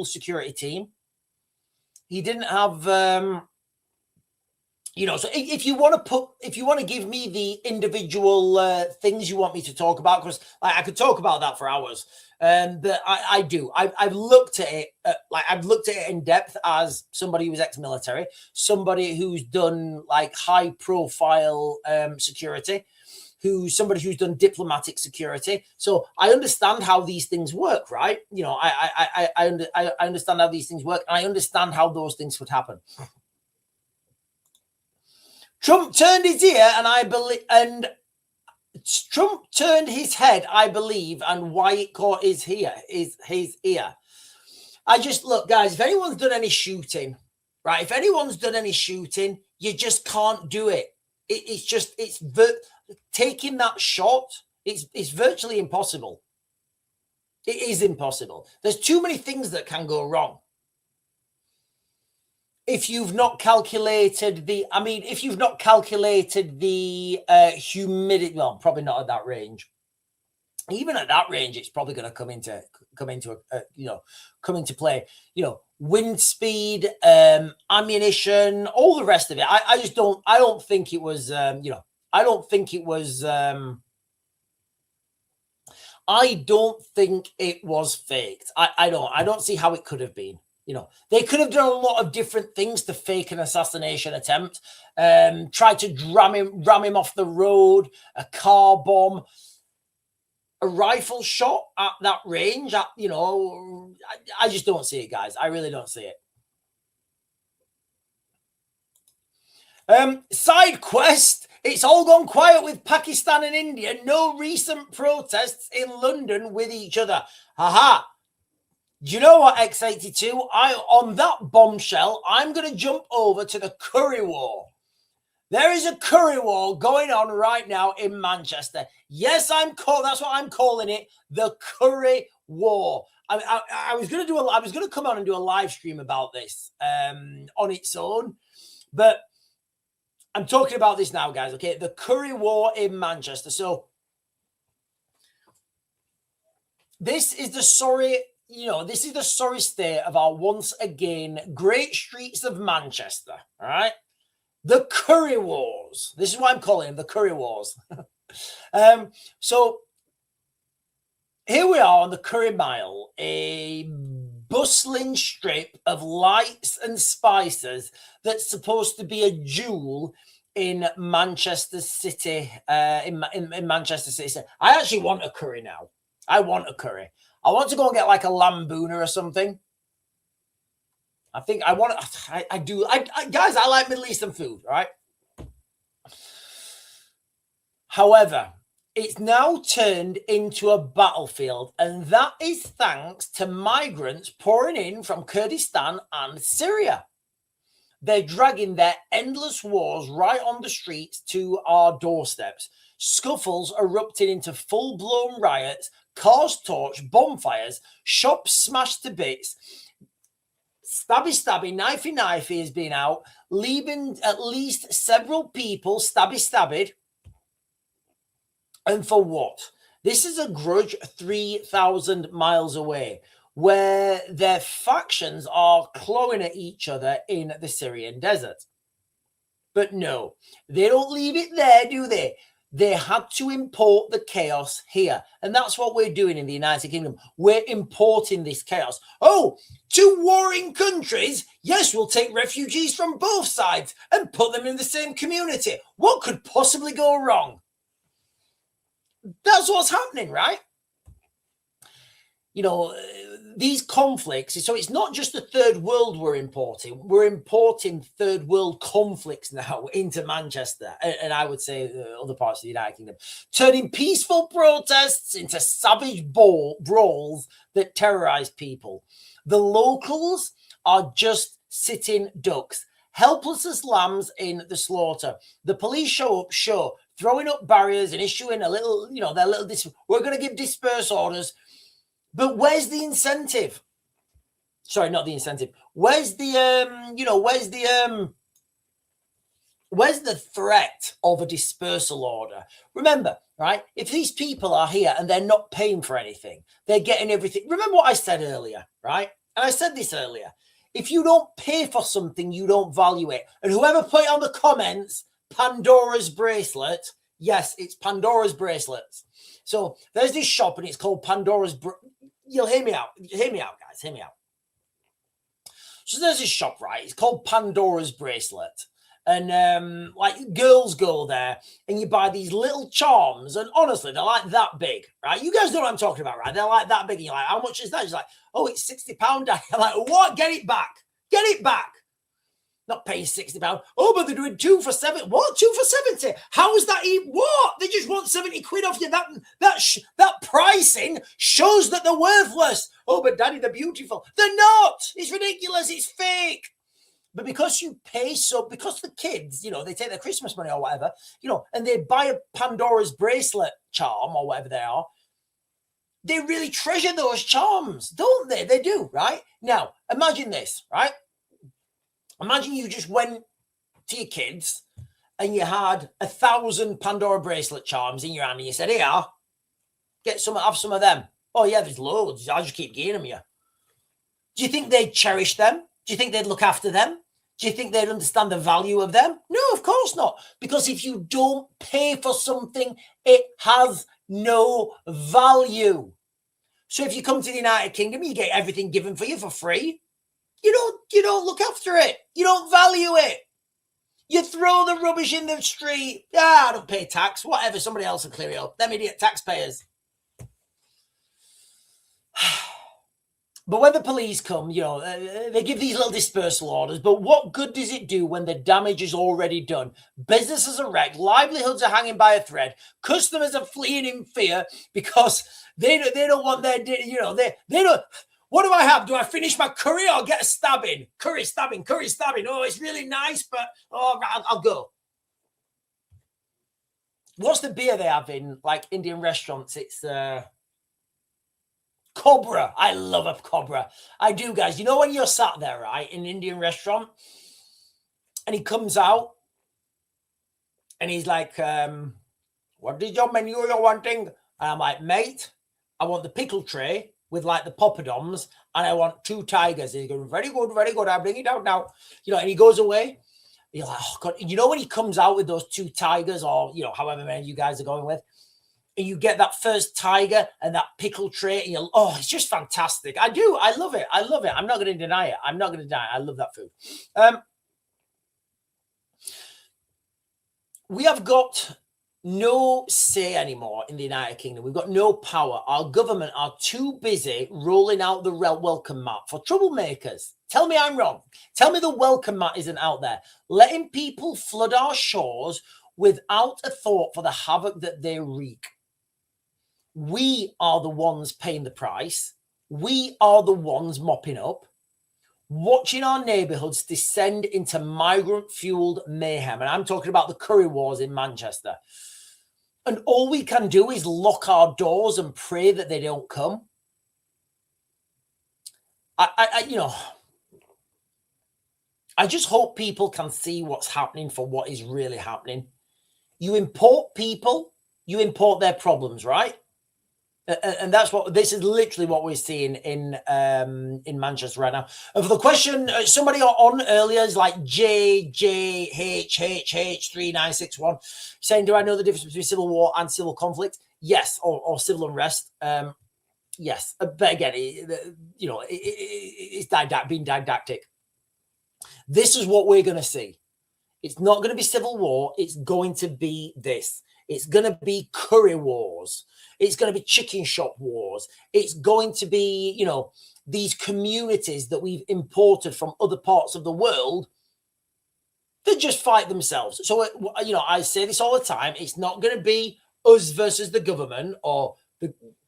security team. He didn't have so if you want to give me the individual things you want me to talk about, because I could talk about that for hours. But I do. I've looked at it I've looked at it in depth as somebody who's ex-military, somebody who's done like high profile security, somebody who's done diplomatic security. So I understand how these things work, right? You know, I understand how these things work, and I understand how those things would happen. Trump turned his ear, Trump turned his head, I believe, and why it caught his ear. I just look, guys. If anyone's done any shooting, right? If anyone's done any shooting, you just can't do it. Taking that shot. It's virtually impossible. It is impossible. There's too many things that can go wrong. If you've not calculated the humidity, well, probably not at that range. Even at that range, it's probably going to come into play. You know, wind speed, ammunition, all the rest of it. I don't think it was. I don't think it was faked. I don't see how it could have been. You know, they could have done a lot of different things to fake an assassination attempt. Try to ram him off the road, a car bomb, a rifle shot at that range. I just don't see it, guys. I really don't see it. Side quest. It's all gone quiet with Pakistan and India. No recent protests in London with each other. Haha. Do you know what, X82? On that bombshell, I'm going to jump over to the curry war. There is a curry war going on right now in Manchester. Yes, that's what I'm calling it, the curry war. I was going to come on and do a live stream about this on its own, but I'm talking about this now, guys. Okay, the curry war in Manchester. So this is the sorry state of our once again great streets of Manchester. All right. The curry wars. This is why I'm calling them the curry wars. So here we are on the Curry Mile, a bustling strip of lights and spices that's supposed to be a jewel in Manchester City. In Manchester City. I actually want a curry now. I want a curry. I want to go and get like a lamb bhuna or something. I think I want to, I do. Guys, I like Middle Eastern food, right? However, it's now turned into a battlefield, and that is thanks to migrants pouring in from Kurdistan and Syria. They're dragging their endless wars right on the streets to our doorsteps. Scuffles erupting into full-blown riots, cars torched, bonfires, shops smashed to bits. Stabby, knifey has been out, leaving at least several people stabby. And for what? This is a grudge 3,000 miles away, where their factions are clawing at each other in the Syrian desert. But no, they don't leave it there, do they? They had to import the chaos here. And that's what we're doing in the United Kingdom. We're importing this chaos. Oh, two warring countries? Yes, we'll take refugees from both sides and put them in the same community. What could possibly go wrong? That's what's happening, right? You know, these conflicts, so it's not just the third world we're importing third world conflicts now into Manchester, and I would say other parts of the United Kingdom, turning peaceful protests into savage brawls that terrorize people. The locals are just sitting ducks, helpless as lambs in the slaughter. The police show up, throwing up barriers and issuing a little, their little, we're going to give disperse orders. But where's the incentive? Sorry, not the incentive. Where's the, where's the threat of a dispersal order? Remember, right? If these people are here and they're not paying for anything, they're getting everything. Remember what I said earlier, right? And I said this earlier. If you don't pay for something, you don't value it. And whoever put it on the comments, Pandora's bracelet. Yes, it's Pandora's bracelets. So there's this shop and it's called Pandora's. You'll hear me out. Hear me out, guys. Hear me out. So there's this shop, right? It's called Pandora's bracelet. And like girls go there and you buy these little charms. And honestly, they're like that big, right? You guys know what I'm talking about, right? They're like that big. And you're like, how much is that? She's like, oh, it's £60, Daddy. I'm like, what? Get it back. Get it back. Not paying £60. Oh, but they're doing 2 for 7. What? 2 for 70? How is that even? What? They just want 70 quid off you. That pricing shows that they're worthless. Oh, but Daddy, they're beautiful. They're not. It's ridiculous. It's fake. But because you pay because the kids, they take their Christmas money or whatever, and they buy a Pandora's bracelet charm or whatever they are, they really treasure those charms, don't they? They do, right? Now, imagine this, right? Imagine you just went to your kids and you had 1,000 Pandora bracelet charms in your hand and you said, here, have some of them. Oh, yeah, there's loads. I'll just keep getting them you. Do you think they'd cherish them? Do you think they'd look after them? Do you think they'd understand the value of them? No, of course not. Because if you don't pay for something, it has no value. So if you come to the United Kingdom, you get everything given for you for free. You don't look after it. You don't value it. You throw the rubbish in the street. I don't pay tax. Whatever, somebody else will clear it up. Them idiot taxpayers. But when the police come, they give these little dispersal orders. But what good does it do when the damage is already done? Businesses are wrecked. Livelihoods are hanging by a thread. Customers are fleeing in fear because they don't want their, they don't. What do I have? Do I finish my curry or get a stabbing? Curry stabbing. Oh, it's really nice, but I'll go. What's the beer they have in like Indian restaurants? It's Cobra. I love a Cobra. I do, guys. You know when you're sat there, right, in an Indian restaurant, and he comes out, and he's like, what is your menu you're wanting? And I'm like, mate, I want the pickle tray with like the poppadoms, and I want 2 tigers. And he's going, very good. I'll bring it out now. And he goes away. You're like, oh God. When he comes out with those 2 tigers, or however many you guys are going with, and you get that first tiger and that pickle tray, and it's just fantastic. I do. I love it. I'm not going to deny it. I love that food. We have got no say anymore in the United Kingdom. We've got no power. Our government are too busy rolling out the welcome mat for troublemakers. Tell me I'm wrong. Tell me the welcome mat isn't out there, letting people flood our shores without a thought for the havoc that they wreak. We are the ones paying the price. We are the ones mopping up, watching our neighbourhoods descend into migrant-fueled mayhem. And I'm talking about the curry wars in Manchester. And all we can do is lock our doors and pray that they don't come. I just hope people can see what's happening for what is really happening. You import people, you import their problems, right? And that's what this is literally what we're seeing in Manchester right now. And for the question, somebody on earlier is like JJHHH3961 saying, "Do I know the difference between civil war and civil conflict?" Yes, or civil unrest. Yes, but again, it's being didactic. This is what we're going to see. It's not going to be civil war. It's going to be this. It's going to be curry wars. It's going to be chicken shop wars. It's going to be, these communities that we've imported from other parts of the world that just fight themselves. So, I say this all the time. It's not going to be us versus the government or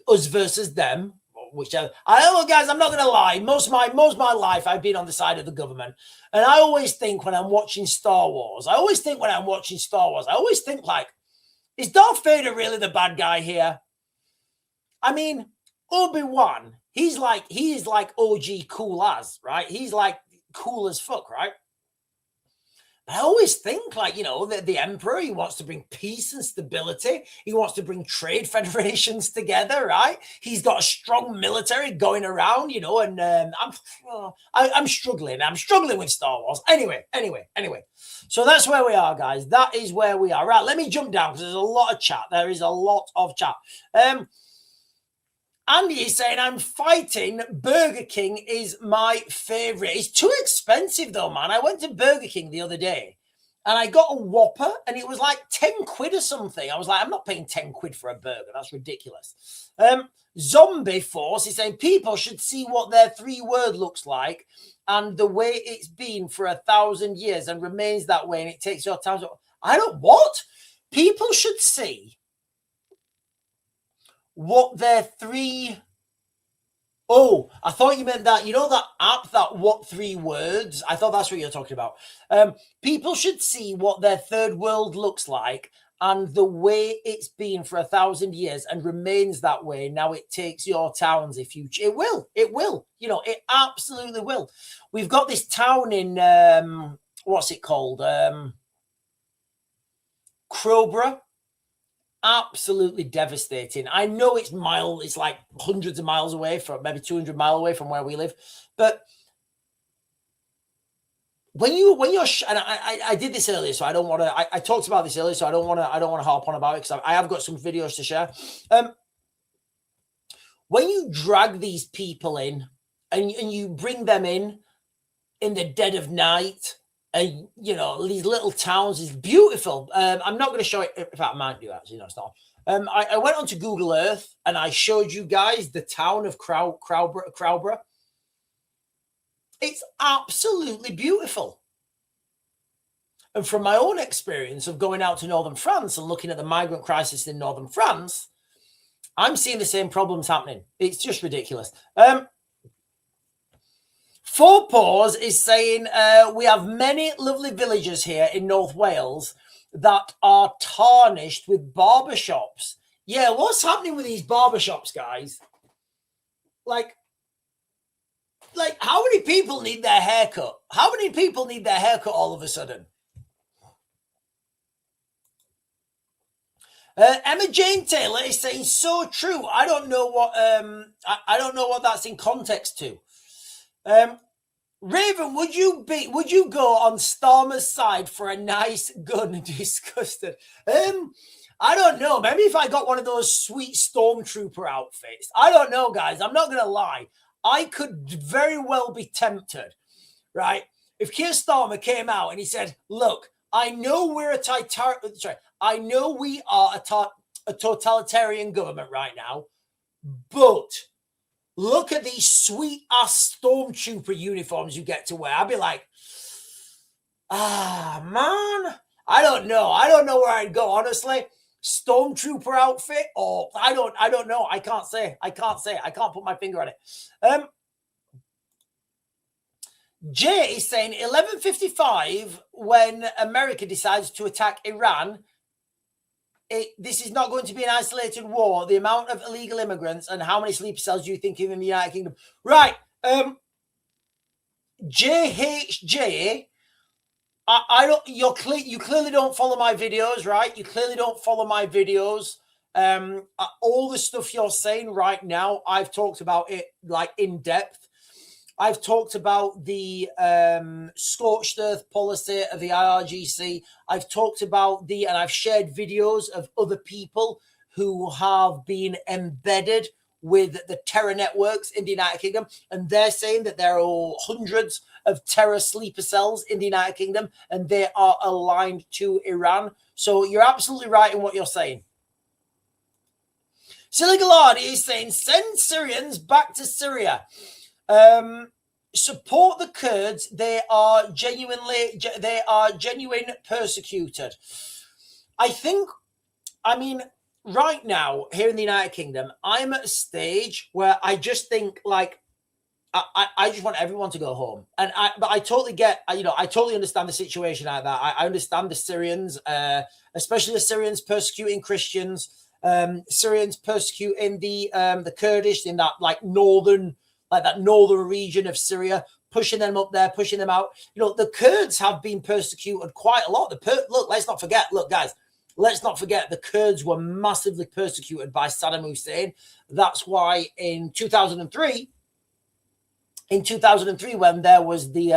us versus them. Whichever. I don't know, guys, I'm not going to lie. Most of my life, I've been on the side of the government. And I always think when I'm watching Star Wars, I always think like, is Darth Vader really the bad guy here? I mean, Obi-Wan, he is like OG cool as, right? He's like cool as fuck, right? But I always think like, the Emperor, he wants to bring peace and stability. He wants to bring trade federations together, right? He's got a strong military going around, and I'm struggling. I'm struggling with Star Wars. Anyway. So that's where we are, guys. That is where we are. Right, let me jump down because there's a lot of chat. There is a lot of chat. Andy is saying, I'm fighting. Burger King is my favorite. It's too expensive though, man. I went to Burger King the other day and I got a Whopper and it was like 10 quid or something. I was like, I'm not paying 10 quid for a burger. That's ridiculous. Zombie Force is saying people should see what their 3-word looks like and the way it's been for 1,000 years and remains that way. And it takes your time. What? People should see what their 3... Oh, I thought you meant that, that app, that What 3 Words? I thought that's what you're talking about. People should see what their third world looks like and the way it's been for 1,000 years and remains that way. Now it takes your towns if you... It will. It absolutely will. We've got this town in, what's it called? Crowborough. Absolutely devastating. I know it's like hundreds of miles away from, maybe 200 miles away from where we live. But when you're, and I did this earlier, so I don't want to, I talked about this earlier, so I don't want to harp on about it because I have got some videos to share. When you drag these people in and you bring them in the dead of night, and these little towns is beautiful. I'm not going to show it. In fact, I might do actually. No, it's not. I went onto Google Earth and I showed you guys the town of Crowborough. It's absolutely beautiful. And from my own experience of going out to northern France and looking at the migrant crisis in northern France, I'm seeing the same problems happening. It's just ridiculous. Four Paws is saying, we have many lovely villages here in North Wales that are tarnished with barbershops. Yeah, what's happening with these barbershops, guys? Like, how many people need their haircut? How many people need their haircut all of a sudden? Emma Jane Taylor is saying, so true. I don't know what that's in context to. Raven, would you go on Starmer's side for a nice gun? Disgusted. I don't know. Maybe if I got one of those sweet stormtrooper outfits. I don't know, guys. I'm not going to lie. I could very well be tempted, right? If Keir Starmer came out and he said, look, I know we're a I know we are a totalitarian government right now, but look at these sweet ass stormtrooper uniforms you get to wear. I'd be like, man, I don't know. I don't know where I'd go, honestly. Stormtrooper outfit, or I don't know. I can't say. I can't put my finger on it. Jay is saying 11:55 when America decides to attack Iran. This is not going to be an isolated war. The amount of illegal immigrants and how many sleeper cells do you think in the United Kingdom? Right. JHJ, I don't. You clearly don't follow my videos, right? You clearly don't follow my videos. All the stuff you're saying right now, I've talked about it like in depth. I've talked about the scorched earth policy of the IRGC. I've talked about and I've shared videos of other people who have been embedded with the terror networks in the United Kingdom. And they're saying that there are hundreds of terror sleeper cells in the United Kingdom, and they are aligned to Iran. So you're absolutely right in what you're saying. Silly Gallardi is saying, send Syrians back to Syria. Support the Kurds. They are genuine persecuted. I mean, right now here in the United Kingdom, I'm at a stage where I just think like, I just want everyone to go home. But I totally get, I totally understand the situation like that. I understand the Syrians, especially the Syrians persecuting Christians, Syrians persecuting the Kurdish in that northern region of Syria, pushing them up there, pushing them out. The Kurds have been persecuted quite a lot. Look, let's not forget, guys, let's not forget the Kurds were massively persecuted by Saddam Hussein. That's why in 2003, when there was the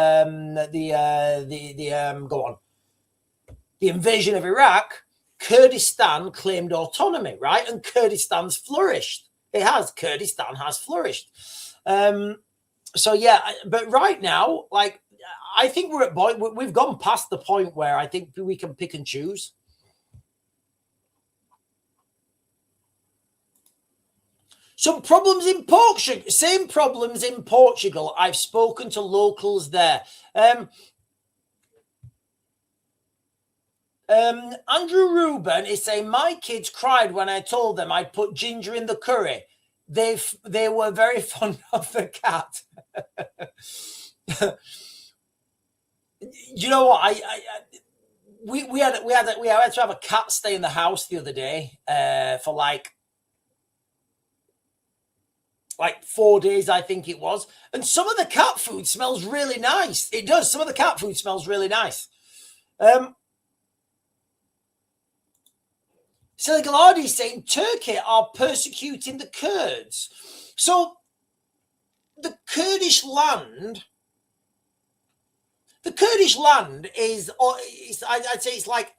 invasion of Iraq, Kurdistan claimed autonomy, right? And Kurdistan's flourished. Kurdistan has flourished. So yeah, but right now, I think we've gone past the point where I think we can pick and choose. Some problems in Portugal. Same problems in Portugal. I've spoken to locals there. Andrew Rubin is saying, my kids cried when I told them I'd put ginger in the curry. They were very fond of the cat. You know what? We had to have a cat stay in the house the other day for like 4 days, I think it was. And some of the cat food smells really nice. It does. Some of the cat food smells really nice. Silly Gallardi is saying Turkey are persecuting the Kurds. So the Kurdish land is, I'd say it's like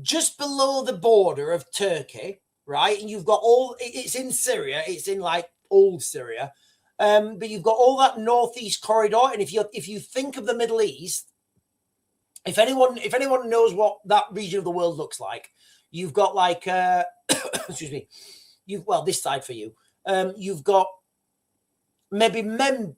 just below the border of Turkey, right? And you've got it's in Syria. It's in old Syria. But you've got all that northeast corridor. And if you think of the Middle East, if anyone knows what that region of the world looks like, you've got excuse me, this side for you. You've got maybe not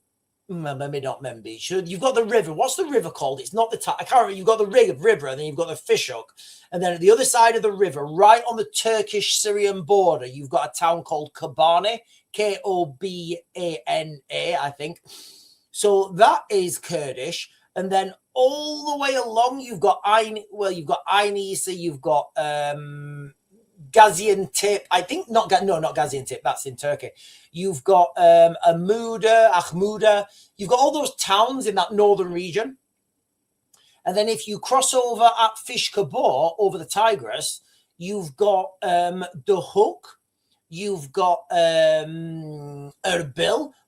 Membi. You've got the river. What's the river called? It's not the I can't remember. You've got the river, and then you've got the Fishhook. And then at the other side of the river, right on the Turkish-Syrian border, you've got a town called Kobane, Kobana, I think. So that is Kurdish. And then all the way along, you've got Aynisa, you've got Gaziantep. I think not Gaziantep. That's in Turkey. You've got Ahmuda. You've got all those towns in that northern region. And then if you cross over at Fishkabor over the Tigris, you've got Duhok. You've got Erbil.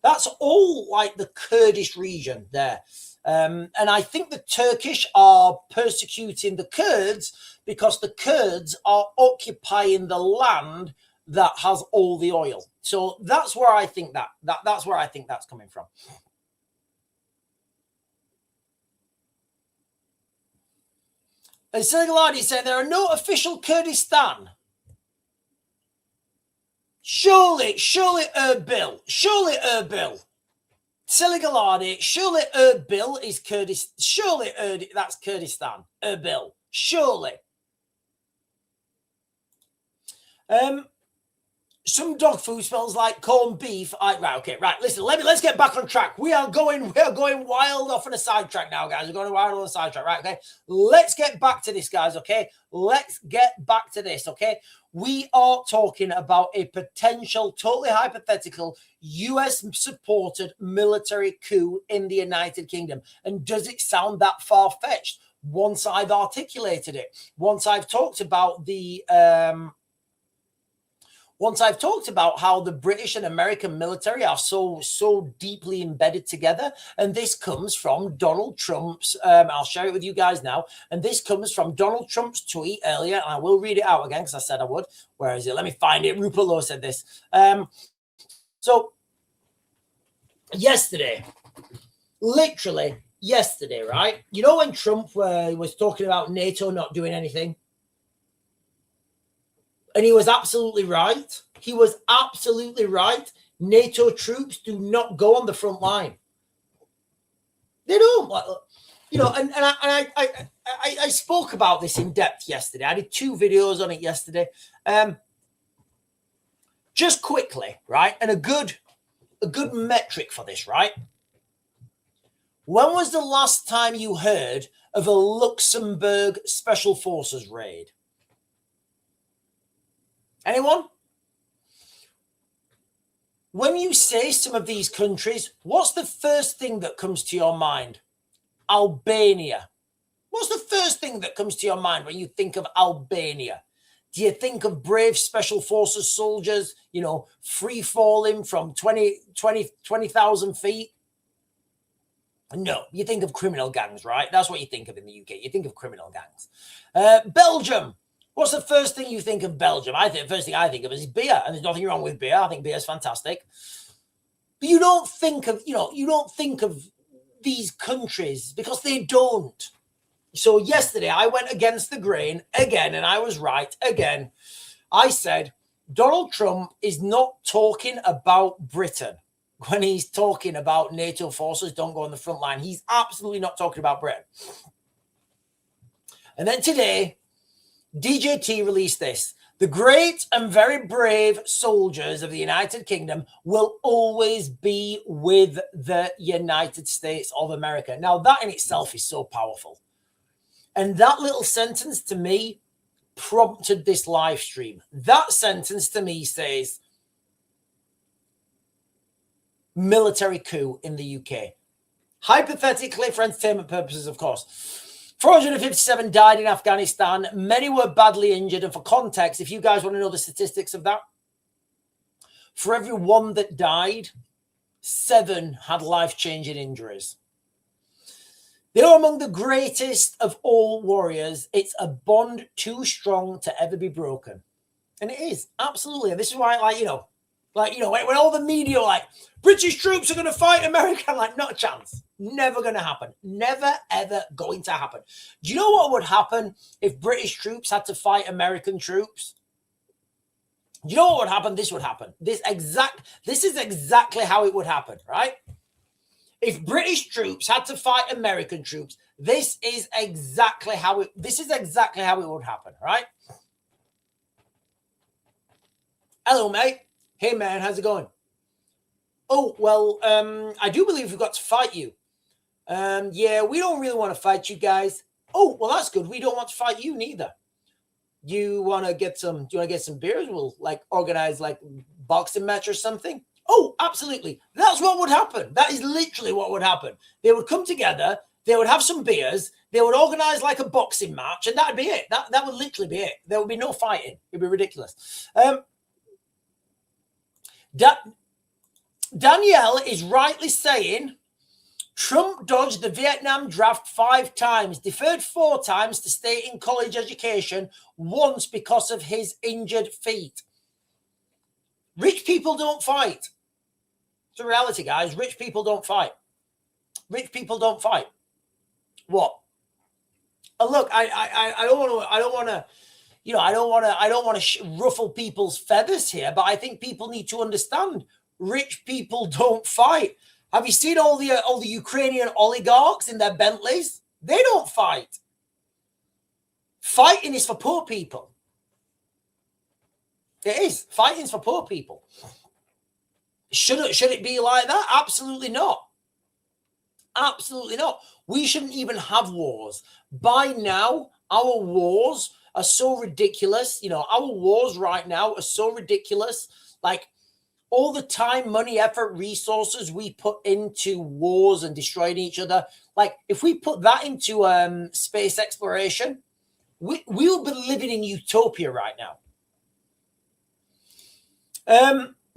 That's all the Kurdish region there. And I think the Turkish are persecuting the Kurds because the Kurds are occupying the land that has all the oil. So that's where I think that's where I think that's coming from. And Siligaladi is saying there are no official Kurdistan. Surely, Erbil. Surely, Erbil. Siligaladi, surely Erbil is Kurdistan. Surely that's Kurdistan. Erbil. Surely. Some dog food smells like corned beef. Right, okay, right. Listen, let's get back on track. We are going wild off on a sidetrack now, guys. We're going wild on a sidetrack, right? Okay. Let's get back to this, guys. Okay. Let's get back to this. Okay. We are talking about a potential, totally hypothetical, US-supported military coup in the United Kingdom. And does it sound that far-fetched? Once I've articulated it, once I've talked about how the British and American military are so deeply embedded together, and this comes from Donald Trump's, I'll share it with you guys now, and this comes from Donald Trump's tweet earlier, and I will read it out again because I said I would. Where is it? Let me find it. Rupert Lowe said this. So yesterday, literally yesterday, right? You know when Trump was talking about NATO not doing anything? And he was absolutely right. He was absolutely right. NATO troops do not go on the front line. They don't. You know, and I spoke about this in depth yesterday. I did 2 videos on it yesterday. Just quickly, right? And a good metric for this, right? When was the last time you heard of a Luxembourg Special Forces raid? Anyone? When you say some of these countries, what's the first thing that comes to your mind? Albania. What's the first thing that comes to your mind when you think of Albania? Do you think of brave special forces soldiers, you know, free falling from 20,000 feet? No, you think of criminal gangs, right? That's what you think of in the UK. You think of criminal gangs. Belgium. What's the first thing you think of Belgium? I think the first thing I think of is beer, and there's nothing wrong with beer. I think beer is fantastic. But you don't think of, you don't think of these countries because they don't. So yesterday I went against the grain again, and I was right again. I said Donald Trump is not talking about Britain when he's talking about NATO forces don't go on the front line. He's absolutely not talking about Britain. And then today, DJT released this. The great and very brave soldiers of the United Kingdom will always be with the United States of America. Now, that in itself is so powerful. And that little sentence to me prompted this live stream. That sentence to me says military coup in the UK. Hypothetically, for entertainment purposes, of course. 457 died in Afghanistan. Many were badly injured. And for context, if you guys want to know the statistics of that, for every 1 that died, 7 had life-changing injuries. They are among the greatest of all warriors. It's a bond too strong to ever be broken. And it is, absolutely. And this is why, when all the media are like, British troops are going to fight America, I'm like, not a chance. Never going to happen. Never, ever going to happen. Do you know what would happen if British troops had to fight American troops? Do you know what would happen? This would happen. This is exactly how it would happen, right? If British troops had to fight American troops, this is exactly how it would happen, right? Hello, mate. Hey, man, how's it going? Oh, well, I do believe we've got to fight you. Yeah, we don't really want to fight you guys. Oh, well, that's good. We don't want to fight you neither. Do you want to get some beers? We'll organize boxing match or something. Oh, absolutely. That's what would happen. That is literally what would happen. They would come together. They would have some beers. They would organize a boxing match, and that'd be it. That would literally be it. There would be no fighting. It'd be ridiculous. Danielle is rightly saying Trump dodged the Vietnam draft 5 times, deferred 4 times to stay in college education, once because of his injured feet. Rich people don't fight. It's a reality, guys. Rich people don't fight. Rich people don't fight. What? Look, I don't want to, you know, I don't want to ruffle people's feathers here, but I think people need to understand rich people don't fight. Have you seen all the Ukrainian oligarchs in their Bentleys? They don't fight. Fighting is for poor people. It is. Fighting's for poor people. Should it be like that? Absolutely not. Absolutely not. We shouldn't even have wars. By now, our wars are so ridiculous. You know, our wars right now are so ridiculous. Like, all the time, money, effort, resources we put into wars and destroying each other. Like, if we put that into space exploration, we'll be living in utopia right now.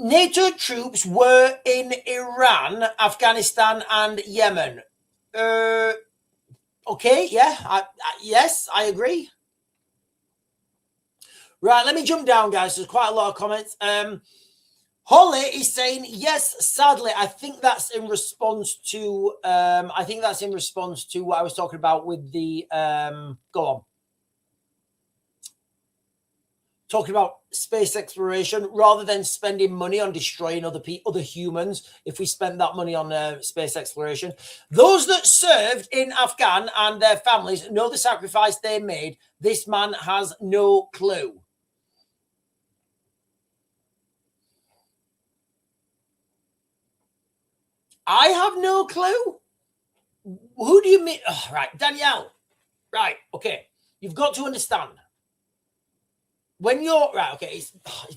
NATO troops were in Iran, Afghanistan, and Yemen. Okay, yeah, yes, I agree. Right, let me jump down, guys. There's quite a lot of comments. Holly is saying, yes, sadly, I think that's in response to what I was talking about with the go on. Talking about space exploration, rather than spending money on destroying other humans. If we spend that money on space exploration, those that served in Afghan and their families know the sacrifice they made. This man has no clue. I have no clue. Who do you mean? Oh, right, Danielle. Right, okay. You've got to understand. When you're right, okay, it's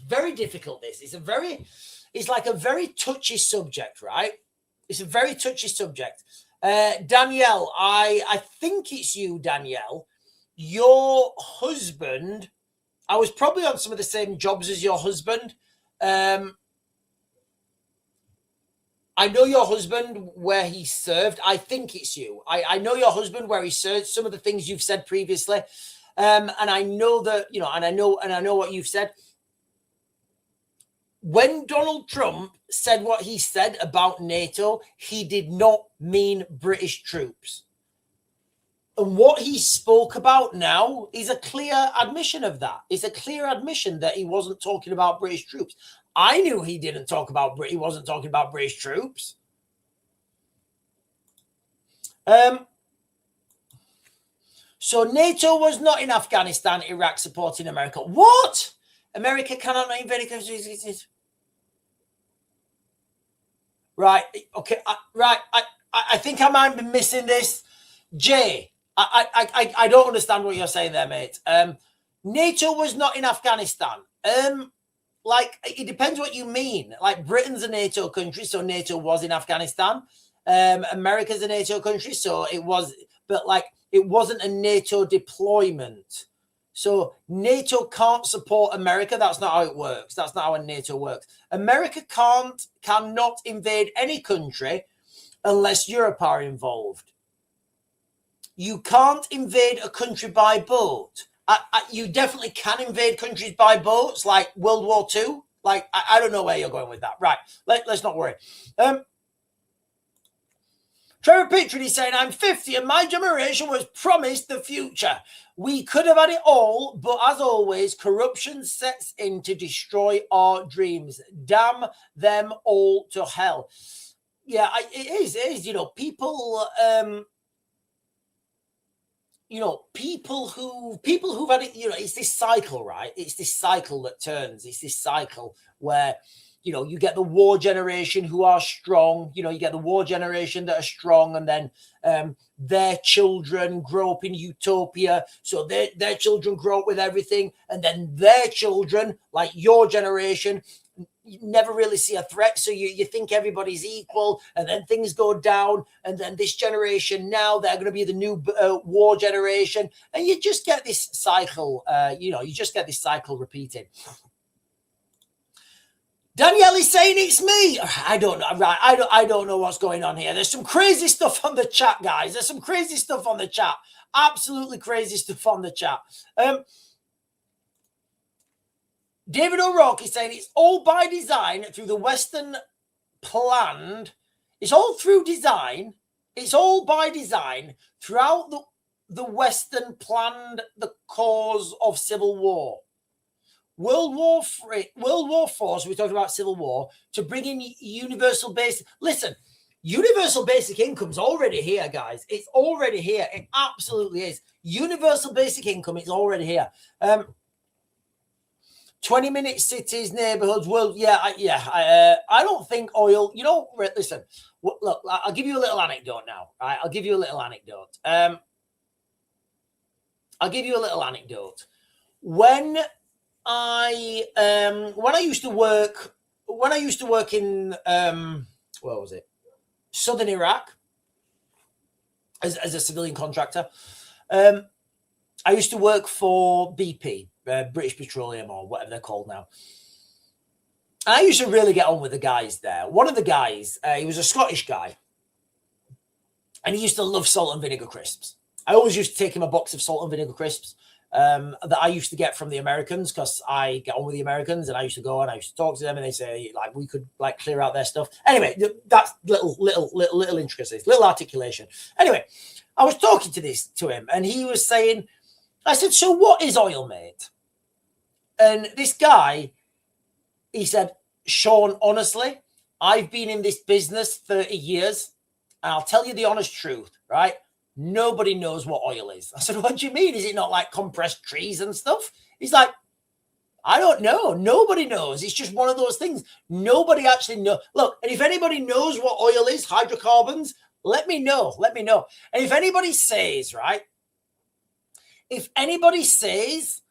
very difficult. It's like a very touchy subject, right? It's a very touchy subject. Danielle, I think it's you, Danielle. Your husband, I was probably on some of the same jobs as your husband. I know your husband where he served. I think it's you. I know your husband where he served. Some of the things you've said previously. And I know that, you know, and I know what you've said. When Donald Trump said what he said about NATO, he did not mean British troops. And what he spoke about now is a clear admission of that. It's a clear admission that he wasn't talking about British troops. I knew he didn't talk about he wasn't talking about British troops. So NATO was not in Afghanistan, Iraq supporting America. What? America cannot invade countries. Right. Okay. Right. I think I might be missing this. Jay, I don't understand what you're saying there, mate. NATO was not in Afghanistan. Like, it depends what you mean. Like, Britain's a NATO country, so NATO was in Afghanistan. America's a NATO country, so it was, but like, it wasn't a NATO deployment. So NATO can't support America. That's not how it works. That's not how NATO works. America cannot invade any country unless Europe are involved. You can't invade a country by boat. You definitely can invade countries by boats, like World War II. Like, I don't know where you're going with that. Right, let's not worry. Trevor Pitchford is saying, I'm 50 and my generation was promised the future. We could have had it all, but as always, corruption sets in to destroy our dreams. Damn them all to hell. Yeah, it is. You know, people... people who've had it, it's this cycle, right? It's this cycle that turns. It's this cycle where, you get the war generation who are strong. You get the war generation that are strong, and then their children grow up in utopia. So their children grow up with everything, and then their children, like your generation, you never really see a threat, so you think everybody's equal, and then things go down, and then this generation now, they're going to be the new war generation, and you just get this cycle. You just get this cycle repeating. Danielle is saying it's me. I don't know. Right, I don't know what's going on here. There's some crazy stuff on the chat, guys. There's some crazy stuff on the chat. Absolutely crazy stuff on the chat. David O'Rourke is saying it's all by design through the Western planned. It's all through design. It's all by design throughout the Western planned the cause of civil war. World War IV, so we talked about civil war, to bring in universal basic. Listen, universal basic income's already here, guys. It's already here. It absolutely is. Universal basic income is already here. 20-minute cities, neighborhoods, world. I don't think oil. You know, listen. Look, I'll give you a little anecdote now. Right? I'll give you a little anecdote. When I used to work in where was it? Southern Iraq as a civilian contractor. I used to work for BP, British Petroleum, or whatever they're called now. And I used to really get on with the guys there. One of the guys, he was a Scottish guy, and he used to love salt and vinegar crisps. I always used to take him a box of salt and vinegar crisps that I used to get from the Americans, because I get on with the Americans, and I used to go and I used to talk to them, and they say like we could like clear out their stuff. Anyway, that's little intricacies, little articulation. Anyway, I was talking to him, and he was saying, I said, so what is oil, mate? And this guy, he said, Sean, honestly, I've been in this business 30 years, and I'll tell you the honest truth, right? Nobody knows what oil is. I said, what do you mean? Is it not like compressed trees and stuff? He's like, I don't know. Nobody knows. It's just one of those things. Nobody actually knows. Look, and if anybody knows what oil is, hydrocarbons, let me know. Let me know. And if anybody says, right, if anybody says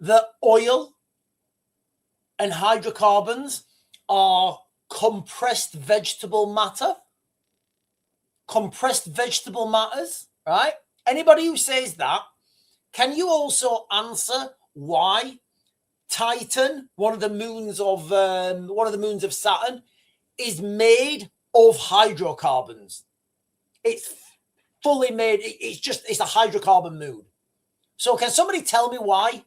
that oil and hydrocarbons are compressed vegetable matters, right? Anybody who says that, can you also answer why Titan, one of the moons of Saturn, is made of hydrocarbons? It's fully made. It's a hydrocarbon moon. So can somebody tell me why?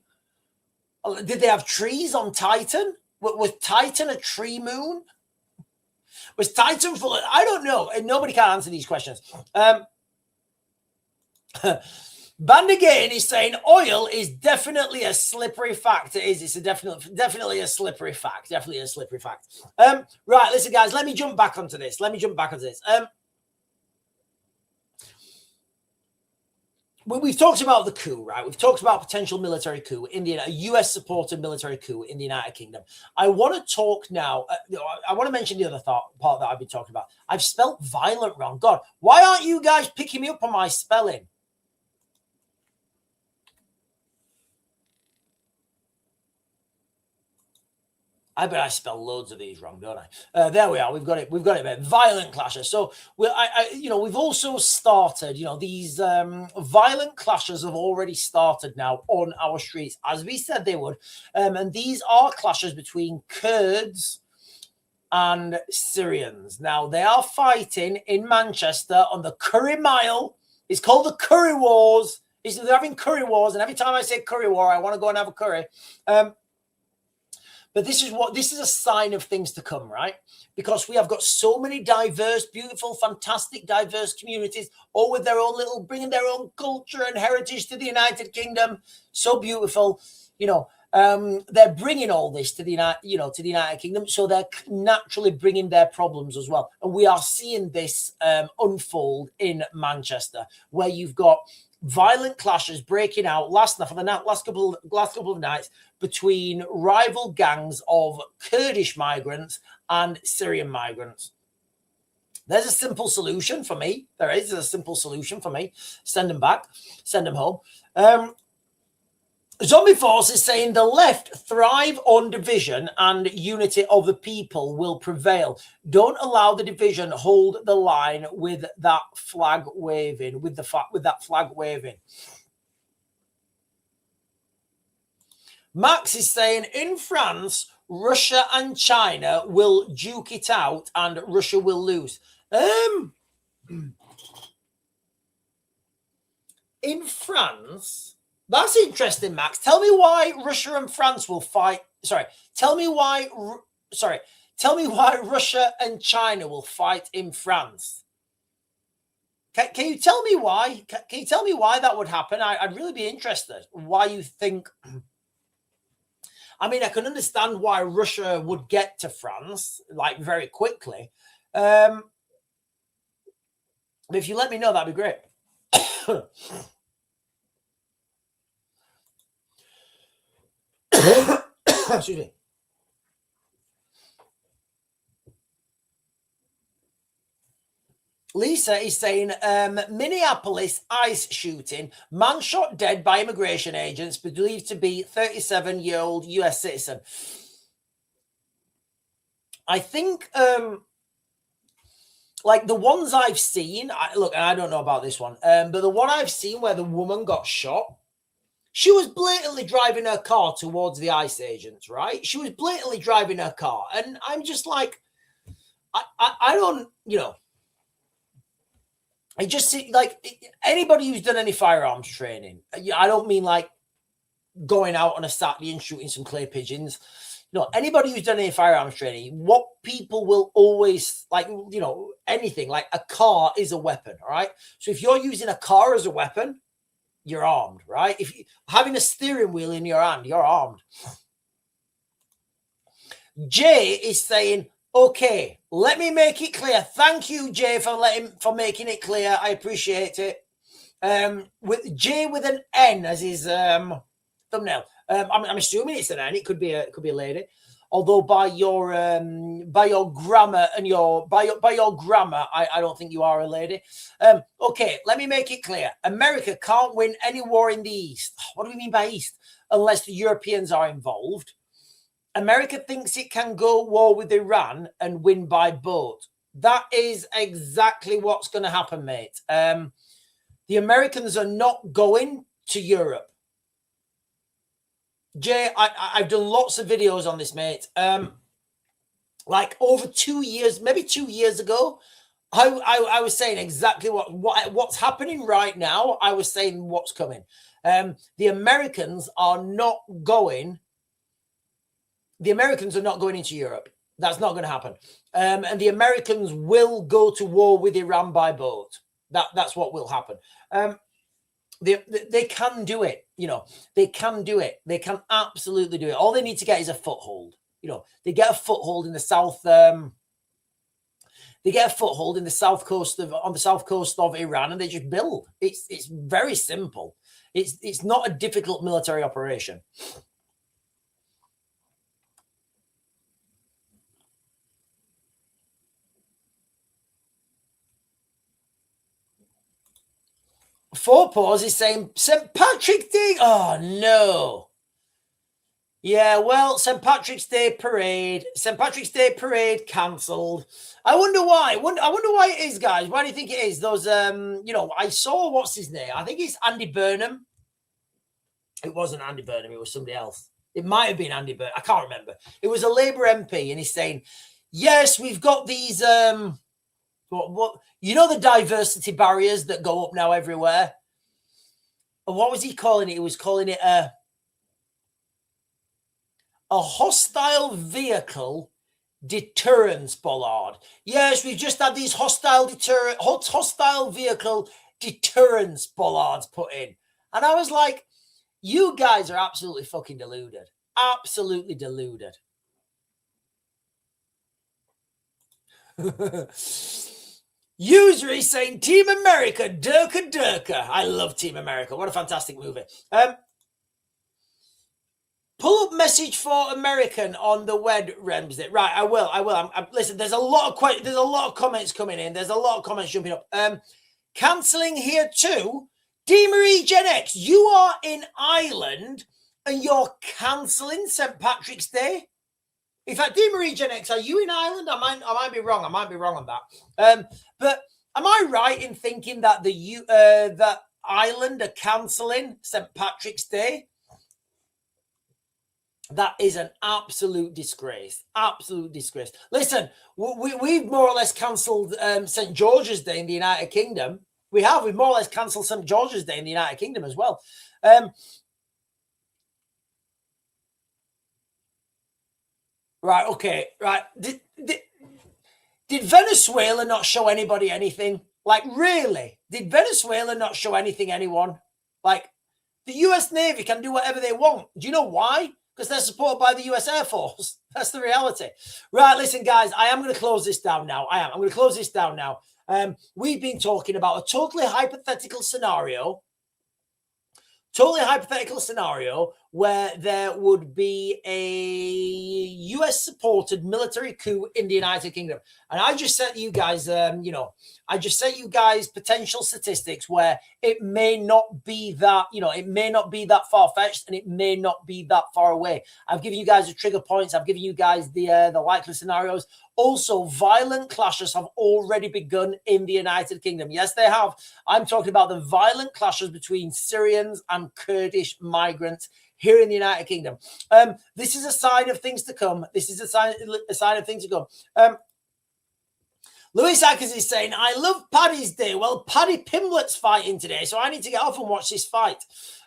Did they have trees on Titan? Was Titan a tree moon? Was Titan full of, I don't know. And nobody can answer these questions. Bandagain is saying oil is definitely a slippery fact. It is. It's a definitely a slippery fact. Definitely a slippery fact. Right, listen, guys. Let me jump back onto this. We've talked about the coup, right? We've talked about potential military coup in the US-supported military coup in the United Kingdom. I want to talk now. I want to mention the other part that I've been talking about. I've spelt violent wrong. God, why aren't you guys picking me up on my spelling? I bet I spell loads of these wrong, don't I? There we are. We've got it. We've got it. Violent clashes. So we've also started. These violent clashes have already started now on our streets, as we said they would. And these are clashes between Kurds and Syrians. Now they are fighting in Manchester on the Curry Mile. It's called the Curry Wars. They're having Curry Wars, and every time I say Curry War, I want to go and have a curry. But this is a sign of things to come, right? Because we have got so many diverse, beautiful, fantastic, diverse communities, all with bringing their own culture and heritage to the United Kingdom. So beautiful, they're bringing all this to the United Kingdom. So they're naturally bringing their problems as well. And we are seeing this unfold in Manchester, where you've got violent clashes breaking out last couple of nights between rival gangs of Kurdish migrants and Syrian migrants. There's a simple solution for me. There's a simple solution for me. Send them back. Send them home. Zombie Force is saying the left thrive on division and unity of the people will prevail. Don't allow the division hold the line with that flag waving. Max is saying in France, Russia and China will duke it out and Russia will lose. In France, that's interesting, Max. Tell me why Russia and France will fight. Tell me why Russia and China will fight in France. Can you tell me why? Can you tell me why that would happen? I'd really be interested. Why you think? I mean, I can understand why Russia would get to France like very quickly. But if you let me know, that'd be great. Excuse me. Lisa is saying, Minneapolis ICE shooting, man shot dead by immigration agents, believed to be 37-year-old US citizen. I think, like the ones I've seen, look, I don't know about this one, but the one I've seen where the woman got shot, she was blatantly driving her car towards the ICE agents, right? She was blatantly driving her car. And I'm just like, I don't, you know, I just see like anybody who's done any firearms training. I don't mean like going out on a Saturday and shooting some clay pigeons. No, anybody who's done any firearms training, what people will always like, you know, anything like a car is a weapon. All right. So if you're using a car as a weapon, you're armed, right? If you having a steering wheel in your hand, you're armed. Jay is saying, okay, let me make it clear. Thank you, Jay, for making it clear. I appreciate it. With Jay with an N as his thumbnail. I'm assuming it's an N. It could be a lady. Although by your grammar and your grammar, I don't think you are a lady. Okay, let me make it clear. America can't win any war in the East. What do we mean by East? Unless the Europeans are involved. America thinks it can go war with Iran and win by boat. That is exactly what's going to happen, mate. The Americans are not going to Europe. Jay, I've done lots of videos on this, mate. Like over 2 years, maybe 2 years ago, I was saying exactly what's happening right now. I was saying what's coming. The Americans are not going. The Americans are not going into Europe. That's not going to happen. And the Americans will go to war with Iran by boat. That's what will happen. They can do it. You know, they can do it. They can absolutely do it. All they need to get is a foothold. You know, they get a foothold in the south. They get a foothold in the on the south coast of Iran, and they just build. It's very simple. It's not a difficult military operation. Four Paws is saying St. Patrick's Day. Oh no. Yeah, well, St. Patrick's Day parade. St. Patrick's Day parade cancelled. I wonder why. I wonder why it is, guys. Why do you think it is? Those you know, I saw what's his name? I think it's Andy Burnham. It wasn't Andy Burnham, it was somebody else. It might have been Andy Burnham. I can't remember. It was a Labour MP, and he's saying, yes, we've got these what you know, the diversity barriers that go up now everywhere. And what was he calling it? He was calling it a hostile vehicle deterrence bollard. Yes, we've just had these hostile vehicle deterrence bollards put in. And I was like, you guys are absolutely fucking deluded. Absolutely deluded. User is saying Team America, Durka Durka. I love Team America. What a fantastic movie. Pull up message for American on the web, Ramsey. Right, I will. Listen, there's a lot of comments coming in. There's a lot of comments jumping up. Cancelling here too. DMarie Gen X, you are in Ireland and you're cancelling St. Patrick's Day. In fact, DMarie Gen X, are you in Ireland? I might be wrong. I might be wrong on that. But am I right in thinking that that Ireland are cancelling St. Patrick's Day? That is an absolute disgrace. Absolute disgrace. Listen, we've more or less cancelled St. George's Day in the United Kingdom. We've more or less cancelled St. George's Day in the United Kingdom as well. Right, okay, right. Did Venezuela not show anybody anything? Like, really? Did Venezuela not show anything, anyone? Like, the US Navy can do whatever they want. Do you know why? Because they're supported by the US Air Force. That's the reality. Right, listen, guys, I am going to close this down now. I'm going to close this down now. We've been talking about a totally hypothetical scenario where there would be a US supported military coup in the United Kingdom. And I just set you guys, I just set you guys potential statistics where it may not be that, it may not be that far-fetched and it may not be that far away. I've given you guys the trigger points. I've given you guys the likely scenarios. Also, violent clashes have already begun in the United Kingdom. Yes, they have. I'm talking about the violent clashes between Syrians and Kurdish migrants here in the United Kingdom. This is a sign of things to come. This is a sign of things to come. Louis Ackers is saying, I love Paddy's Day. Well, Paddy Pimblett's fighting today, so I need to get off and watch this fight.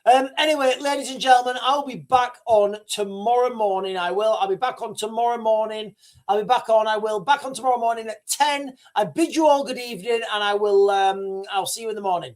Anyway, ladies and gentlemen, I'll be back on tomorrow morning. I'll be back on tomorrow morning. Back on tomorrow morning at 10. I bid you all good evening, and I'll see you in the morning.